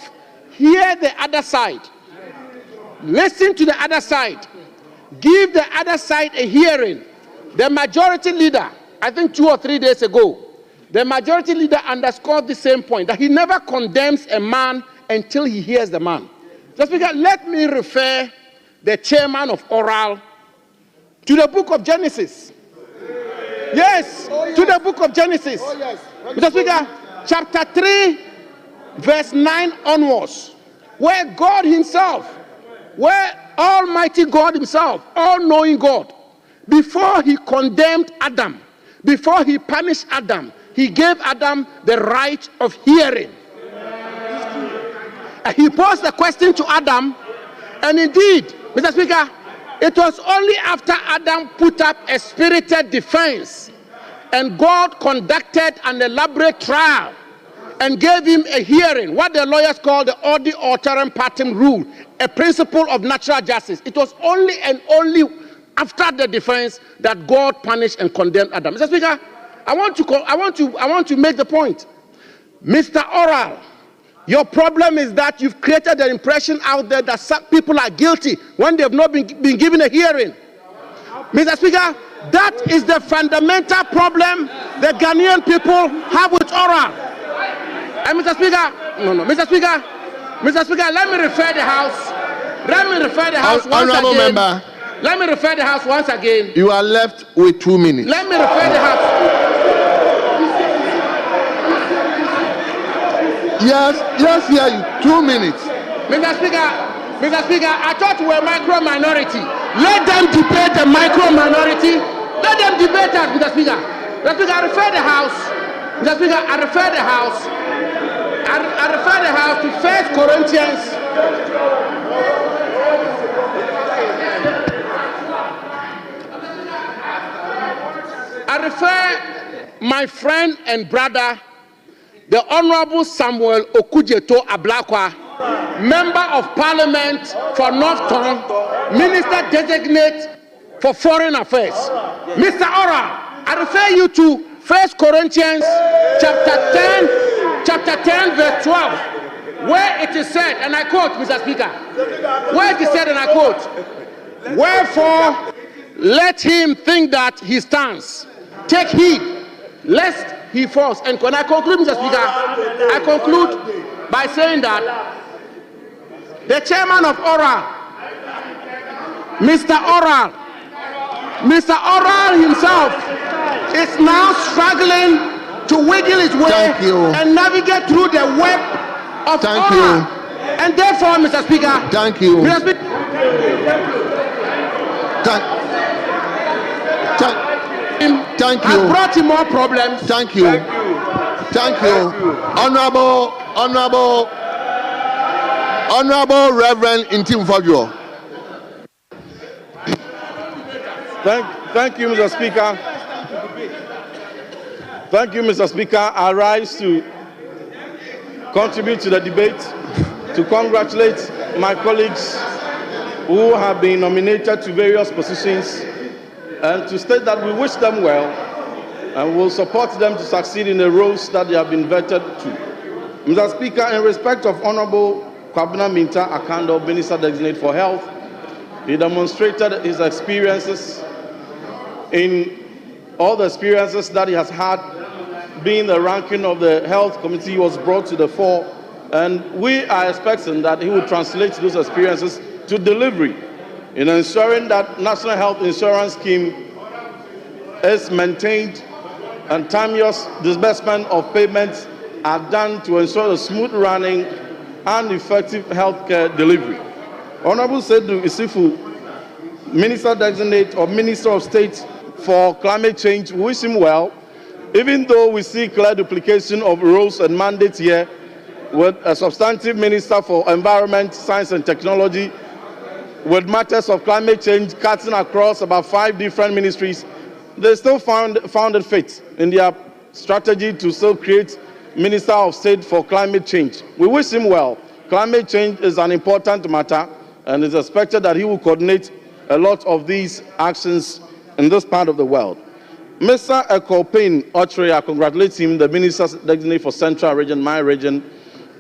hear the other side, listen to the other side, give the other side a hearing. The majority leader, I think 2 or 3 days ago, the majority leader underscored the same point, that he never condemns a man until he hears the man. Mr. Speaker, let me refer the chairman of Oral to the book of Genesis. Yes, to the book of Genesis. Mr. Speaker, chapter 3, verse 9 onwards, where God himself, where Almighty God himself, all-knowing God, before he condemned Adam, before he punished Adam, he gave Adam the right of hearing. He posed the question to Adam, and indeed, Mr. Speaker, it was only after Adam put up a spirited defense and God conducted an elaborate trial and gave him a hearing, what the lawyers call the Audi Alteram Partem rule, a principle of natural justice. It was only and only after the defense that God punished and condemned Adam. Mr. Speaker, I want to make the point. Mr. Oral, your problem is that you've created the impression out there that some people are guilty when they have not been given a hearing. Mr. Speaker, that is the fundamental problem the Ghanaian people have with Oral. And Mr. Speaker, let me refer the House. Honorable member. Let me refer the House once again. You are left with 2 minutes. Let me refer the House. Yes, hear you. 2 minutes. Mr. Speaker, I thought we were micro-minority. Let them debate the micro-minority. Let them debate that, Mr. Speaker. Mr. Speaker, I refer the House. Mr. Speaker, I refer the House. I refer the House to 1 Corinthians. I refer my friend and brother, the Honorable Samuel Okujeto Ablakwa, Member of Parliament for North Tongue, Minister Designate for Foreign Affairs. Mr. Oral, I refer you to 1 Corinthians chapter 10, verse 12, where it is said, and I quote, Mr. Speaker, where it is said, and I quote, wherefore let him think that he stands. Take heed, lest he falls. And when I conclude, Mr. Speaker, I conclude by saying that the chairman of Oral, Mr. Oral himself is now struggling to wiggle his way and navigate through the web of Oral. And therefore, Mr. Speaker, thank you. Mr. Speaker, Thank you. Has brought him more problems. Thank you. Honorable Reverend Intim Fabio. Thank you, Mr. Speaker. Thank you, Mr. Speaker. I rise to contribute to the debate, to congratulate my colleagues who have been nominated to various positions, and to state that we wish them well and will support them to succeed in the roles that they have been vetted to. Mr. Speaker, in respect of Honorable Kwabena Minta Akando, Minister Designate for Health, he demonstrated his experiences in all the experiences that he has had. Being the ranking of the Health Committee, he was brought to the fore, and we are expecting that he will translate those experiences to delivery in ensuring that National Health Insurance Scheme is maintained and timeous disbursement of payments are done to ensure the smooth running and effective healthcare delivery. Honorable Sedu Isifu, Minister Designate or Minister of State for Climate Change, we wish him well, even though we see clear duplication of roles and mandates here with a substantive Minister for Environment, Science and Technology, with matters of climate change cutting across about 5 different ministries. They still found it fit in their strategy to still create Minister of State for Climate Change. We wish him well. Climate change is an important matter, and it's expected that he will coordinate a lot of these actions in this part of the world. Mr. Ekopin Ochre, I congratulate him, the Minister Designate for Central Region, my region,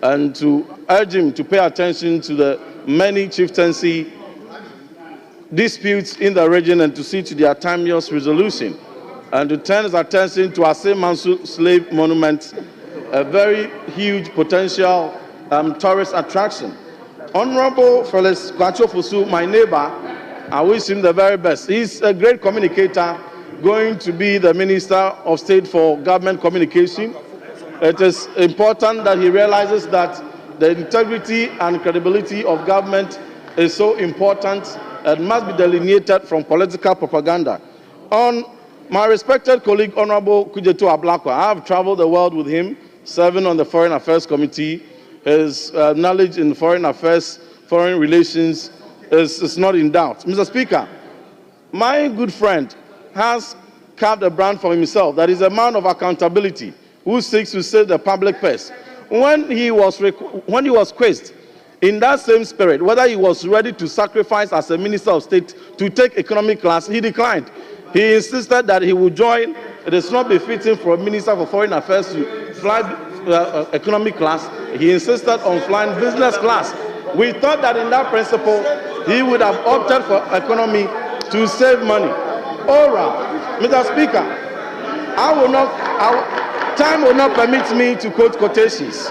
and to urge him to pay attention to the many chieftaincy disputes in the region and to see to their timeous resolution, and to turn his attention to Ase Mansu slave monument, a very huge potential tourist attraction. Honorable Felix Kwachofusu, my neighbor, I wish him the very best. He's a great communicator, going to be the Minister of State for Government Communication. It is important that he realizes that the integrity and credibility of government is so important and must be delineated from political propaganda. On my respected colleague, Honorable Kujetu Ablakwa, I have traveled the world with him, serving on the Foreign Affairs Committee. His knowledge in foreign affairs, foreign relations is not in doubt. Mr. Speaker, my good friend has carved a brand for himself that is a man of accountability who seeks to save the public purse. When he was quizzed in that same spirit whether he was ready to sacrifice as a Minister of State to take economic class, he declined. He insisted that he would join. It is not befitting for a Minister for Foreign Affairs to fly economic class. He insisted on flying business class. We thought that in that principle, he would have opted for economy to save money. All right, Mr. Speaker, time will not permit me to quote quotations.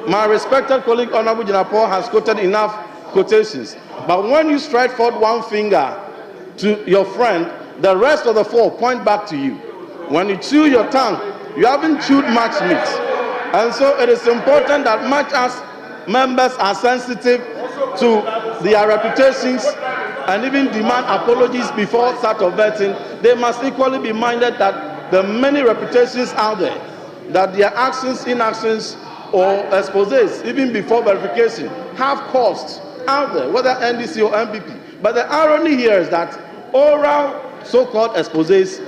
My respected colleague, Honorable Jinapo, has quoted enough quotations. But when you stretch forward one finger to your friend, the rest of the four point back to you. When you chew your tongue, you haven't chewed much meat. And so it is important that much as members are sensitive to their reputations and even demand apologies before start of vetting, they must equally be minded that the many reputations out there, that their actions, inactions, or exposés, even before verification, have costs out there, whether NDC or MPP. But the irony here is that oral so-called exposés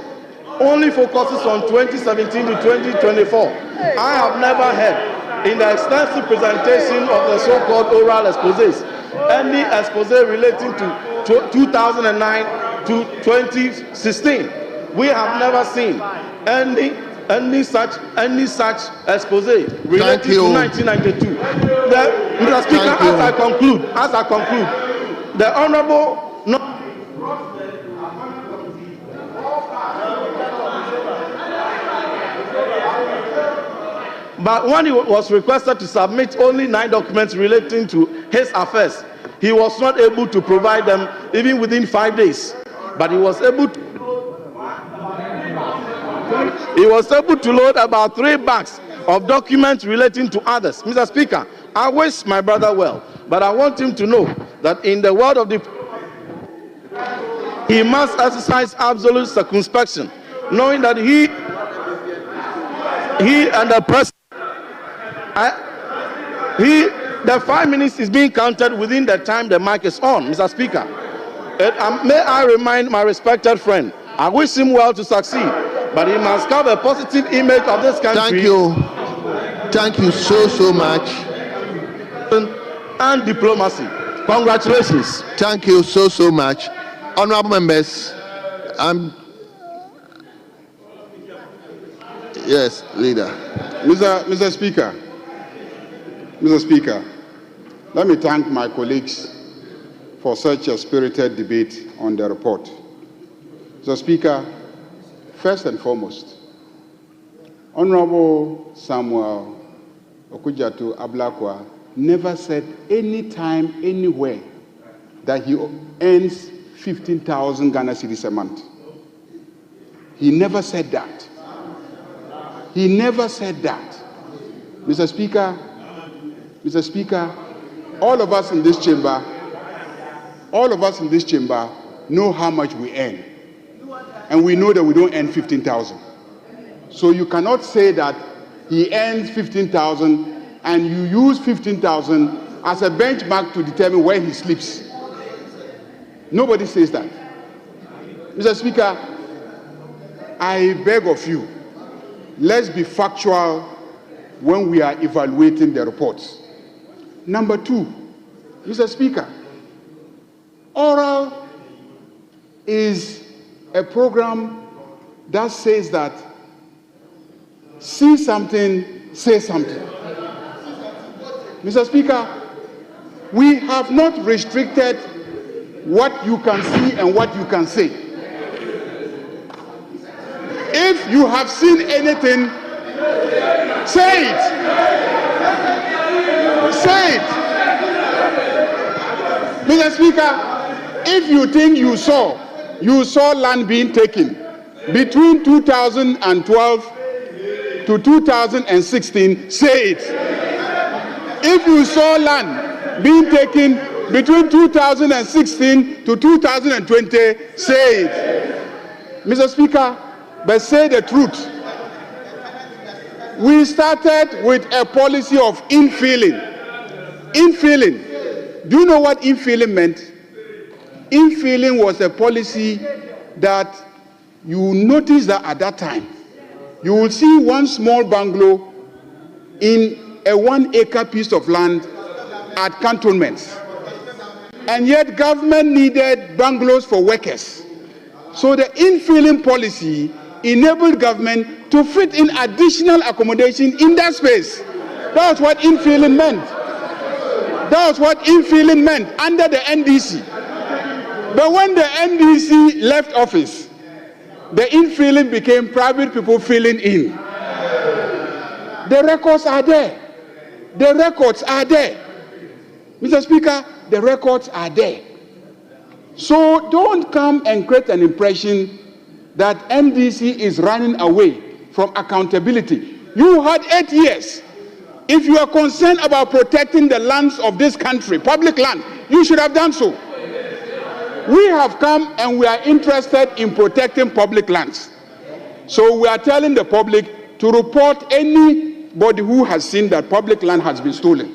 only focuses on 2017 to 2024. I have never heard in the extensive presentation of the so-called oral exposés any expose relating to 2009 to 2016. We have never seen any such expose relating to 1992. Mr. Speaker, as I conclude, the Honorable But when he was requested to submit only 9 documents relating to his affairs, he was not able to provide them even within 5 days. But he was able to load about 3 bags of documents relating to others. Mr. Speaker, I wish my brother well, but I want him to know that in the world of he must exercise absolute circumspection, knowing that he and the president, the 5 minutes is being counted within the time the mic is on, Mr. Speaker. May I remind my respected friend, I wish him well to succeed, but he must have a positive image of this country. Thank you so much. And diplomacy. Congratulations. Thank you so much. Honorable members, yes, leader. Mr. Speaker, let me thank my colleagues for such a spirited debate on the report. Mr. Speaker, first and foremost, Honorable Samuel Okudzeto Ablakwa never said any time, anywhere, that he earns 15,000 Ghana cedis a month. He never said that. He never said that. Mr. Speaker, all of us in this chamber know how much we earn. And we know that we don't earn 15,000. So you cannot say that he earns 15,000 and you use 15,000 as a benchmark to determine where he sleeps. Nobody says that. Mr. Speaker, I beg of you, let's be factual when we are evaluating the reports. Number 2, Mr. Speaker, oral is a program that says that see something, say something. Mr. Speaker, we have not restricted what you can see and what you can say. If you have seen anything, say it. Say it. Mr. Speaker, if you think you saw land being taken between 2012 to 2016, say it. If you saw land being taken between 2016 to 2020, say it. Mr. Speaker, but say the truth. We started with a policy of infilling. Infilling. Do you know what infilling meant? Infilling was a policy that you notice that at that time, you will see one small bungalow in a 1 acre piece of land at cantonments. And yet government needed bungalows for workers. So the infilling policy enabled government to fit in additional accommodation in that space. That was what infilling meant. That was what infilling meant under the NDC. But when the NDC left office, the infilling became private people filling in. The records are there. The records are there. Mr. Speaker, the records are there. So don't come and create an impression that NDC is running away from accountability. You had 8 years. If you are concerned about protecting the lands of this country, public land, you should have done so. We have come and we are interested in protecting public lands. So we are telling the public to report anybody who has seen that public land has been stolen.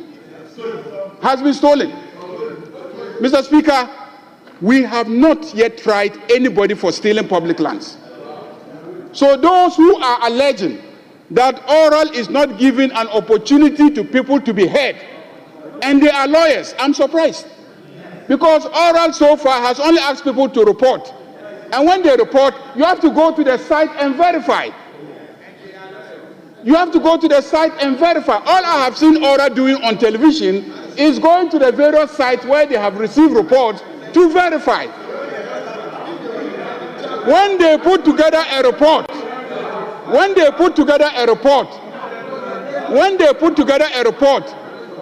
Has been stolen. Mr. Speaker, we have not yet tried anybody for stealing public lands. So those who are alleging that oral is not giving an opportunity to people to be heard, and they are lawyers, I'm surprised. Because oral so far has only asked people to report. And when they report, you have to go to the site and verify. You have to go to the site and verify. All I have seen oral doing on television is going to the various sites where they have received reports to verify. When they put together a report,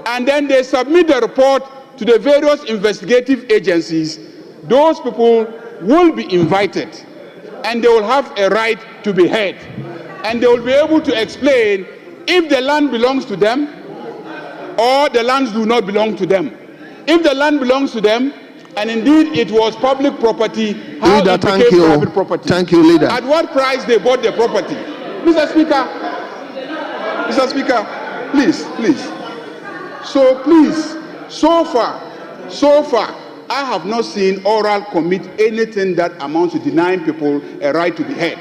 and then they submit the report to the various investigative agencies, those people will be invited and they will have a right to be heard. And they will be able to explain if the land belongs to them or the lands do not belong to them. If the land belongs to them, and indeed it was public property, how Leader, it became private property. Thank you, Leader. At what price they bought the property. Mr. Speaker, please. So please, so far, I have not seen oral commit anything that amounts to denying people a right to be heard.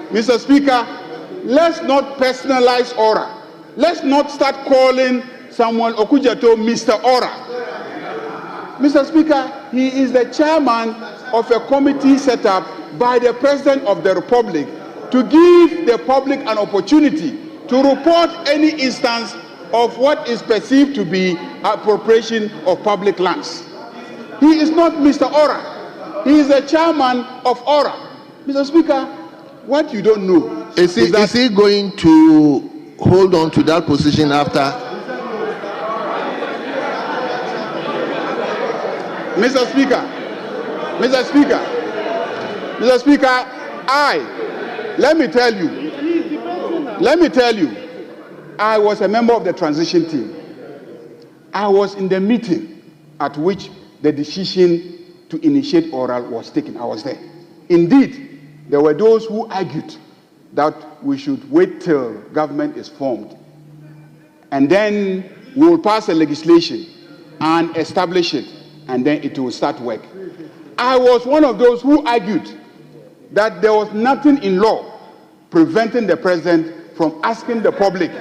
Mr. Speaker, let's not personalize oral. Let's not start calling someone Okujato Mr. Oral. Mr. Speaker, he is the chairman of a committee set up by the President of the Republic to give the public an opportunity to report any instance of what is perceived to be appropriation of public lands. He is not Mr. Ora. He is the chairman of Ora. Mr. Speaker, what you don't know is he going to hold on to that position after? Mr. Speaker, let me tell you, I was a member of the transition team. I was in the meeting at which the decision to initiate oral was taken. I was there. Indeed, there were those who argued that we should wait till government is formed and then we will pass a legislation and establish it, and then it will start work. I was one of those who argued that there was nothing in law preventing the president from asking the public,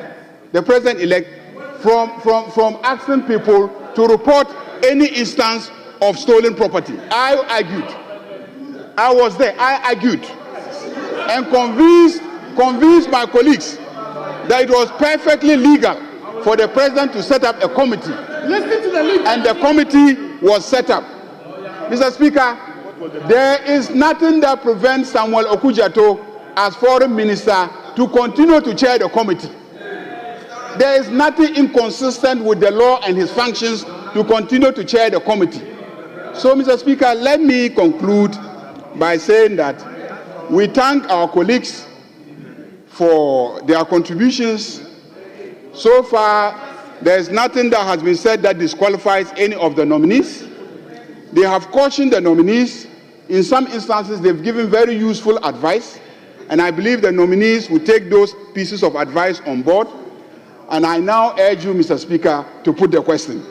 the president-elect, from asking people to report any instance of stolen property. I argued. I was there. I argued. and convince my colleagues that it was perfectly legal for the president to set up a committee. Listen to the leader. And the committee was set up. Mr. Speaker, there is nothing that prevents Samuel Okudzeto as foreign minister to continue to chair the committee. There is nothing inconsistent with the law and his functions to continue to chair the committee. So, Mr. Speaker, let me conclude by saying that we thank our colleagues for their contributions. So far, there is nothing that has been said that disqualifies any of the nominees. They have cautioned the nominees. In some instances, they've given very useful advice, and I believe the nominees will take those pieces of advice on board. And I now urge you, Mr. Speaker, to put the question.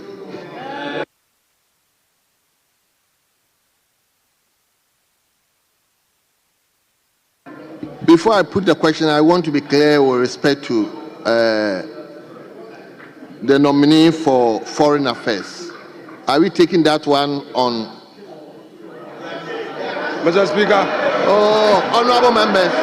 Before I put the question, I want to be clear with respect to the nominee for Foreign Affairs. Are we taking that one on? Mr. Speaker. Oh, honorable members.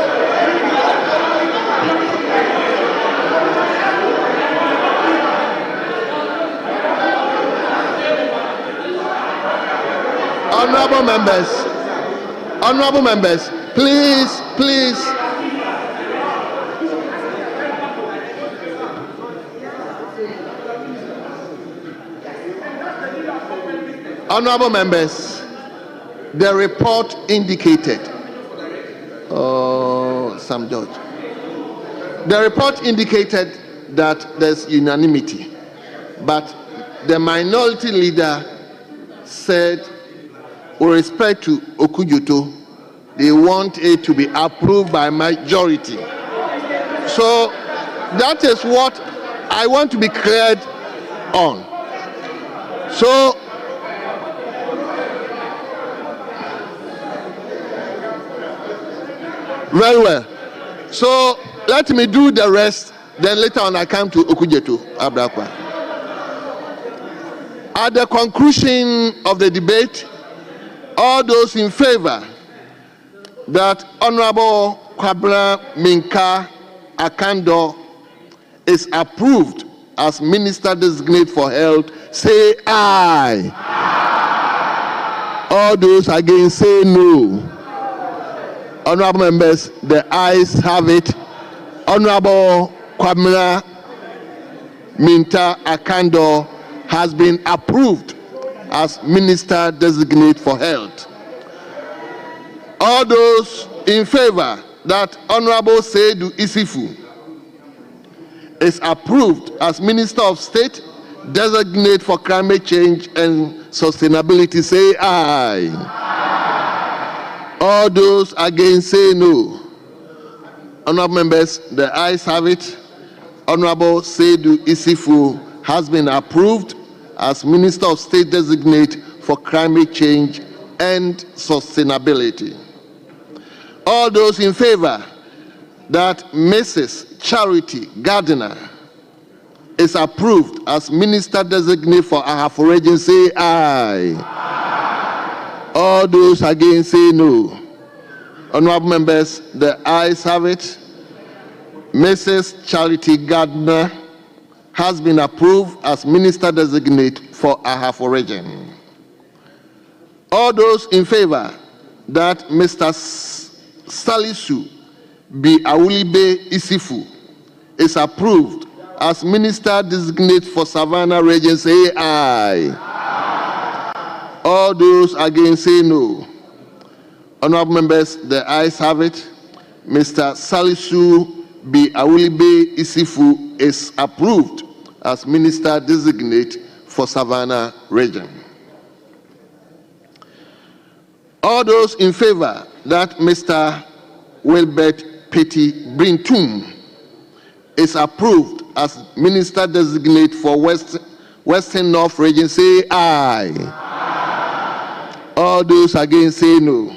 Honorable members, please. Honorable members, the report indicated, Sam George, the report indicated that there's unanimity, but the minority leader said, with respect to Okudzeto, they want it to be approved by majority. So that is what I want to be cleared on. So very well. So let me do the rest. Then later on I come to Okudzeto Abrakwa. At the conclusion of the debate, all those in favor that Honorable Kwabena Minka Akando is approved as Minister Designate for Health, say aye. All those against, say no. Honorable members, the ayes have it. Honorable Kwabena Minka Akando has been approved as Minister Designate for Health. All those in favor that Honorable Seydou Issoufou is approved as Minister of State Designate for Climate Change and Sustainability, say aye. All those against, say no. Honorable members, the ayes have it. Honorable Seydou Issoufou has been approved as Minister of State Designate for Climate Change and Sustainability. All those in favor that Mrs. Charity Gardiner is approved as Minister Designate for Ahafo Region, say aye. All those against, say no. Honorable members, the ayes have it. Mrs. Charity Gardiner has been approved as Minister Designate for Ahafo Region. All those in favor that Mr. Salisu B. Awulibe Isifu is approved as Minister Designate for Savannah Region, say aye. All those against, say no. Honorable members, the ayes have it. Mr. Salisu B. Awulibe Isifu is approved as Minister Designate for Savannah Region. All those in favor that Mr. Wilbert Petty Brintum is approved as Minister Designate for Western North Region, say aye. All those against, say no.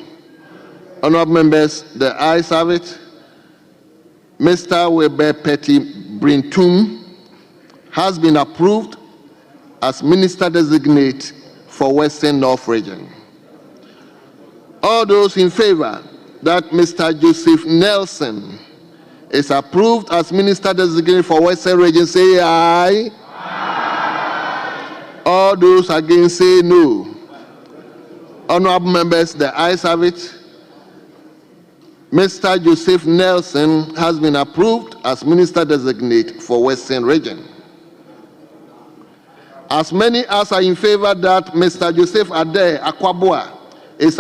Honorable members, the ayes have it. Mr. Wilbert Petty Brintum has been approved as Minister Designate for Western North Region. All those in favor that Mr. Joseph Nelson is approved as Minister Designate for Western Region, say aye. Aye. All those against say no. Honorable members, the ayes have it. Mr. Joseph Nelson has been approved as Minister Designate for Western Region. As many as are in favor that Mr. Joseph Ade Akwaboah is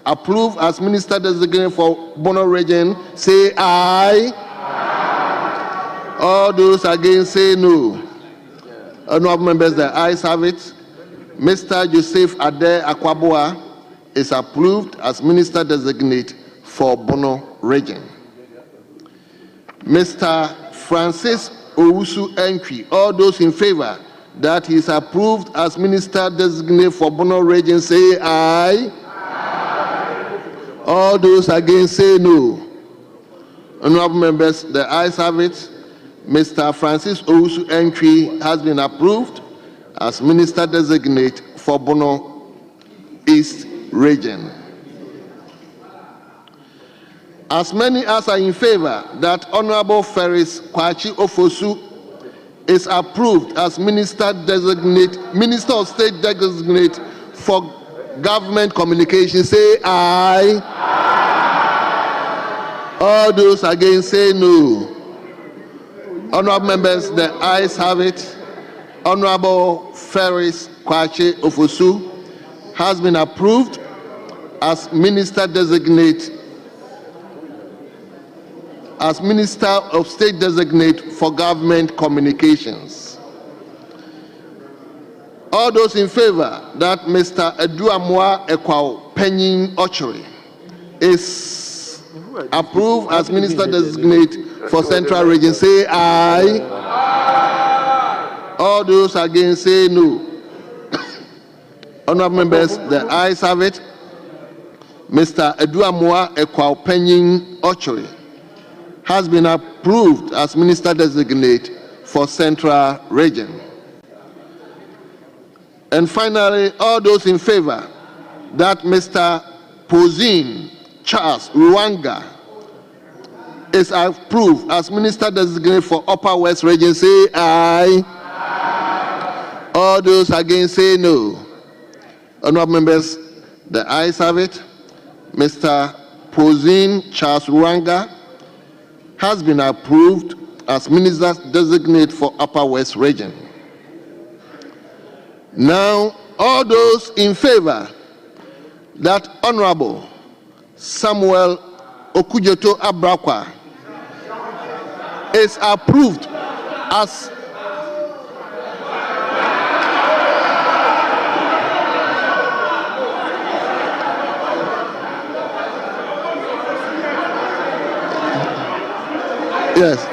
approved as Minister Designate for Bono Region, say aye. Aye. All those against say no. Honorable members, the ayes have it. Mr. Joseph Ade Akwaboah is approved as Minister Designate for Bono Region. Mr. Francis Owusu Enkwi, all those in favor that he is approved as Minister Designate for Bono Region, say aye. Aye. All those against say no. Honorable members, the ayes have it. Mr. Francis Owusu Enkwi has been approved as Minister Designate for Bono East Region. As many as are in favor that Honorable Ferris Kwachi Ofosu is approved as Minister of State Designate for Government Communications, say aye. Aye. All those against say no. Honorable members, the ayes have it. Honorable Ferris Kwachi Ofosu has been approved as Minister Designate, as Minister of State Designate for Government Communications. All those in favor that Mr. Eduamwa Ekwao Penyin Ochori is approved as Minister Designate for Central Region, say aye. Aye. All those against say no. Honorable members, the ayes have it. Mr. Eduamwa Ekwao Penyin Ochori has been approved as Minister Designate for Central Region. And finally, all those in favor that Mr. Posine Charles Ruanga is approved as Minister Designate for Upper West Region, say aye. Aye. All those against say no. Honorable members, the ayes have it. Mr. Posine Charles Ruanga has been approved as Minister Designate for Upper West Region. Now, all those in favor that Honorable Samuel Okujeto Abrakwa is approved as yes.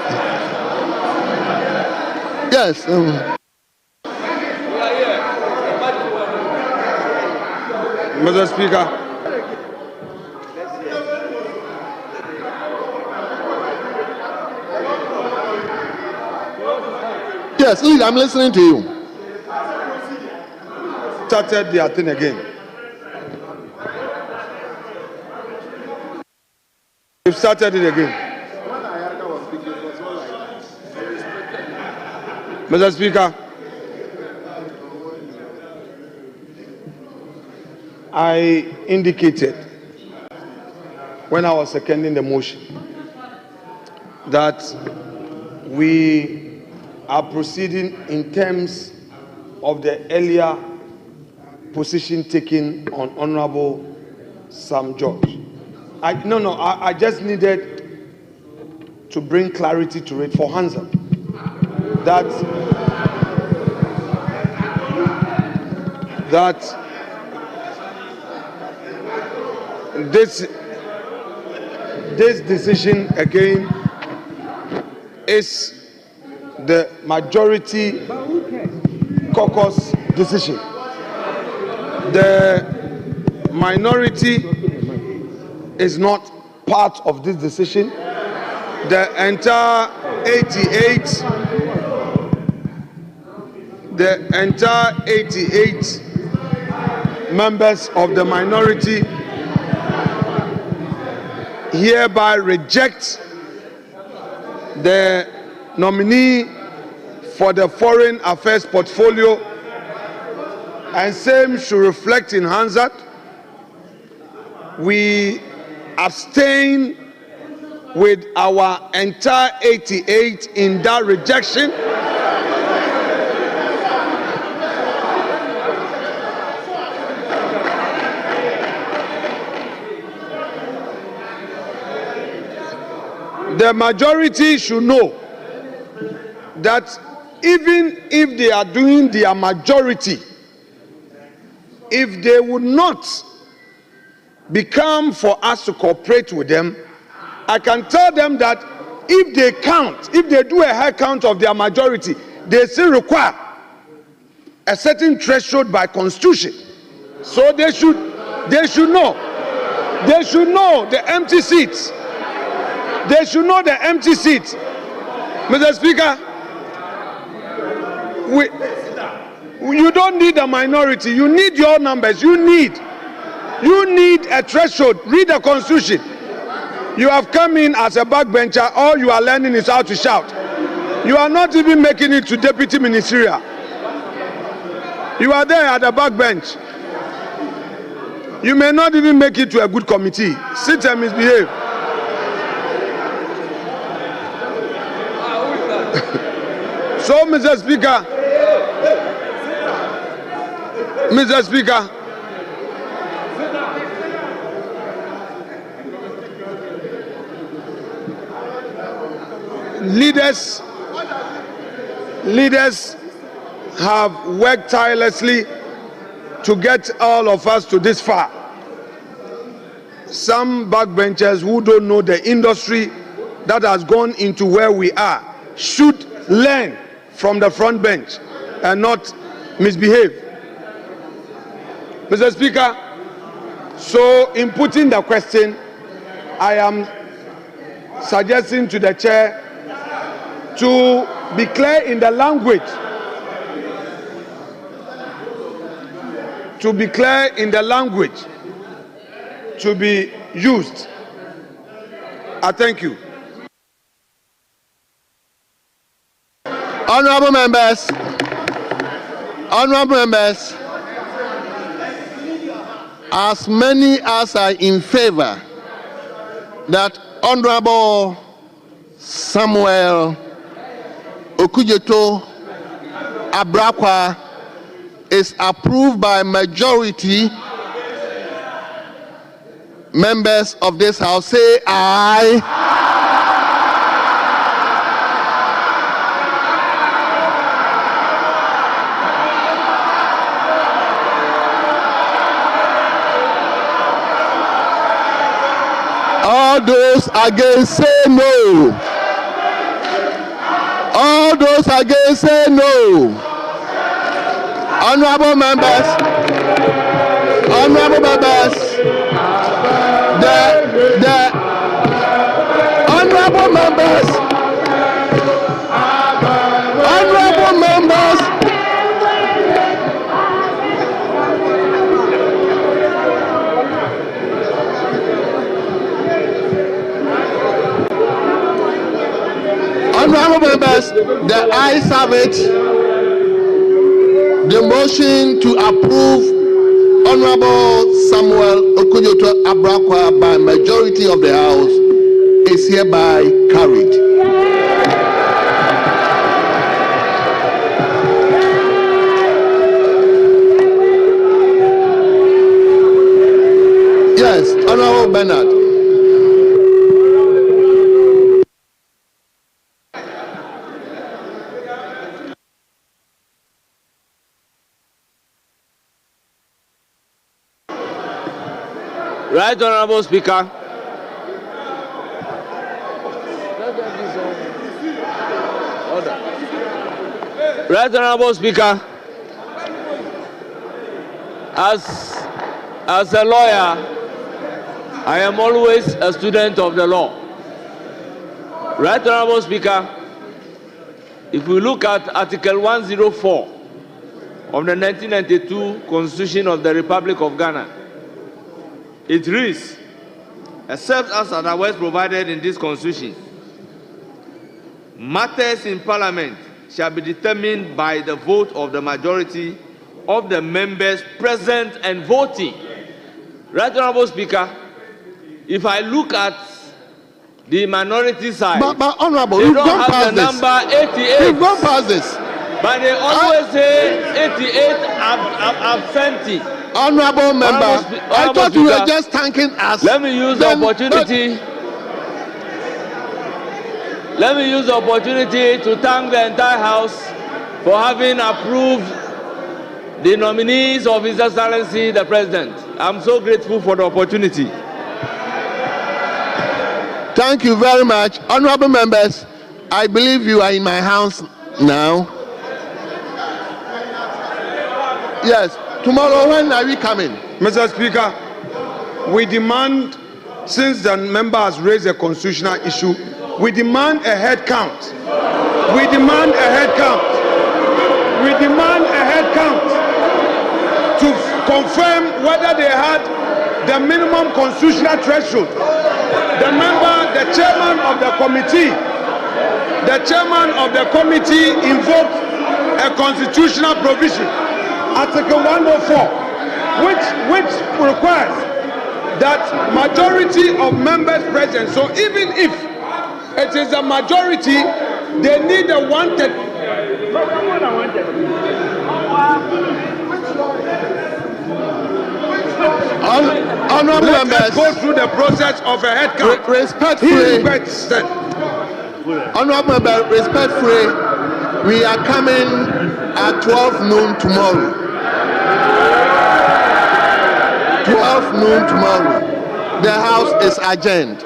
Yes. Mr. Speaker. Yes, I'm listening to you. Started their thing again. We've started it again. Mr. Speaker, I indicated when I was seconding the motion that we are proceeding in terms of the earlier position taken on Honorable Sam George. I just needed to bring clarity to it for Hansa. That this decision again is the majority caucus decision. The minority is not part of this decision. The entire 88 members of the minority hereby reject the nominee for the Foreign Affairs portfolio, and same should reflect in Hansard. We abstain with our entire 88 in that rejection. The majority should know that even if they are doing their majority, if they would not become for us to cooperate with them, I can tell them that if they count, if they do a high count of their majority, they still require a certain threshold by constitution. So they should know. They should know the empty seats. They should know the empty seats. Mr. Speaker, you don't need a minority. You need your numbers. You need a threshold. Read the Constitution. You have come in as a backbencher. All you are learning is how to shout. You are not even making it to deputy ministerial. You are there at the backbench. You may not even make it to a good committee. Sit and misbehave. So, Mr. Speaker, leaders have worked tirelessly to get all of us to this far. Some backbenchers who don't know the industry that has gone into where we are should learn from the front bench and not misbehave. Mr. Speaker, so in putting the question, I am suggesting to the chair to be clear in the language, to be used. I thank you. Honorable members, as many as are in favor that Honorable Samuel Okudzeto Abrakwa is approved by majority, members of this House say aye. All those against say no. All those against say no. Honorable members, the honorable members, the ayes have it. The motion to approve Honorable Samuel Okudzeto Abrakwa by majority of the House is hereby carried. Yes, Honorable Bernard. Right, Honorable Speaker. Right, Honorable Speaker. As a lawyer, I am always a student of the law. Right, Honorable Speaker. If we look at Article 104 of the 1992 Constitution of the Republic of Ghana, it reads except as otherwise provided in this Constitution, matters in Parliament shall be determined by the vote of the majority of the members present and voting. Right, Honorable Speaker, if I look at the minority side, but Honorable, they you've don't gone have past the this. number 88. You've gone past this. But they always say 88 absentee. Honorable member, I thought you were just thanking us. Let me use the opportunity. Let me use the opportunity to thank the entire House for having approved the nominees of His Excellency the President. I'm so grateful for the opportunity. Thank you very much. Honorable members, I believe you are in my house now. Yes. Tomorrow, when are we coming? Mr. Speaker, we demand, since the member has raised a constitutional issue, we demand a head count. We demand a head count. We demand a head count to confirm whether they had the minimum constitutional threshold. The member, the chairman of the committee invoked a constitutional provision, Article 104, which requires that majority of members present. So even if it is a majority, they need a wanted. Honorable Let members, us go through the process of a head count. Respectfully, honorable member, respectfully, we are coming at 12 noon tomorrow. 12 noon tomorrow. The House is adjourned.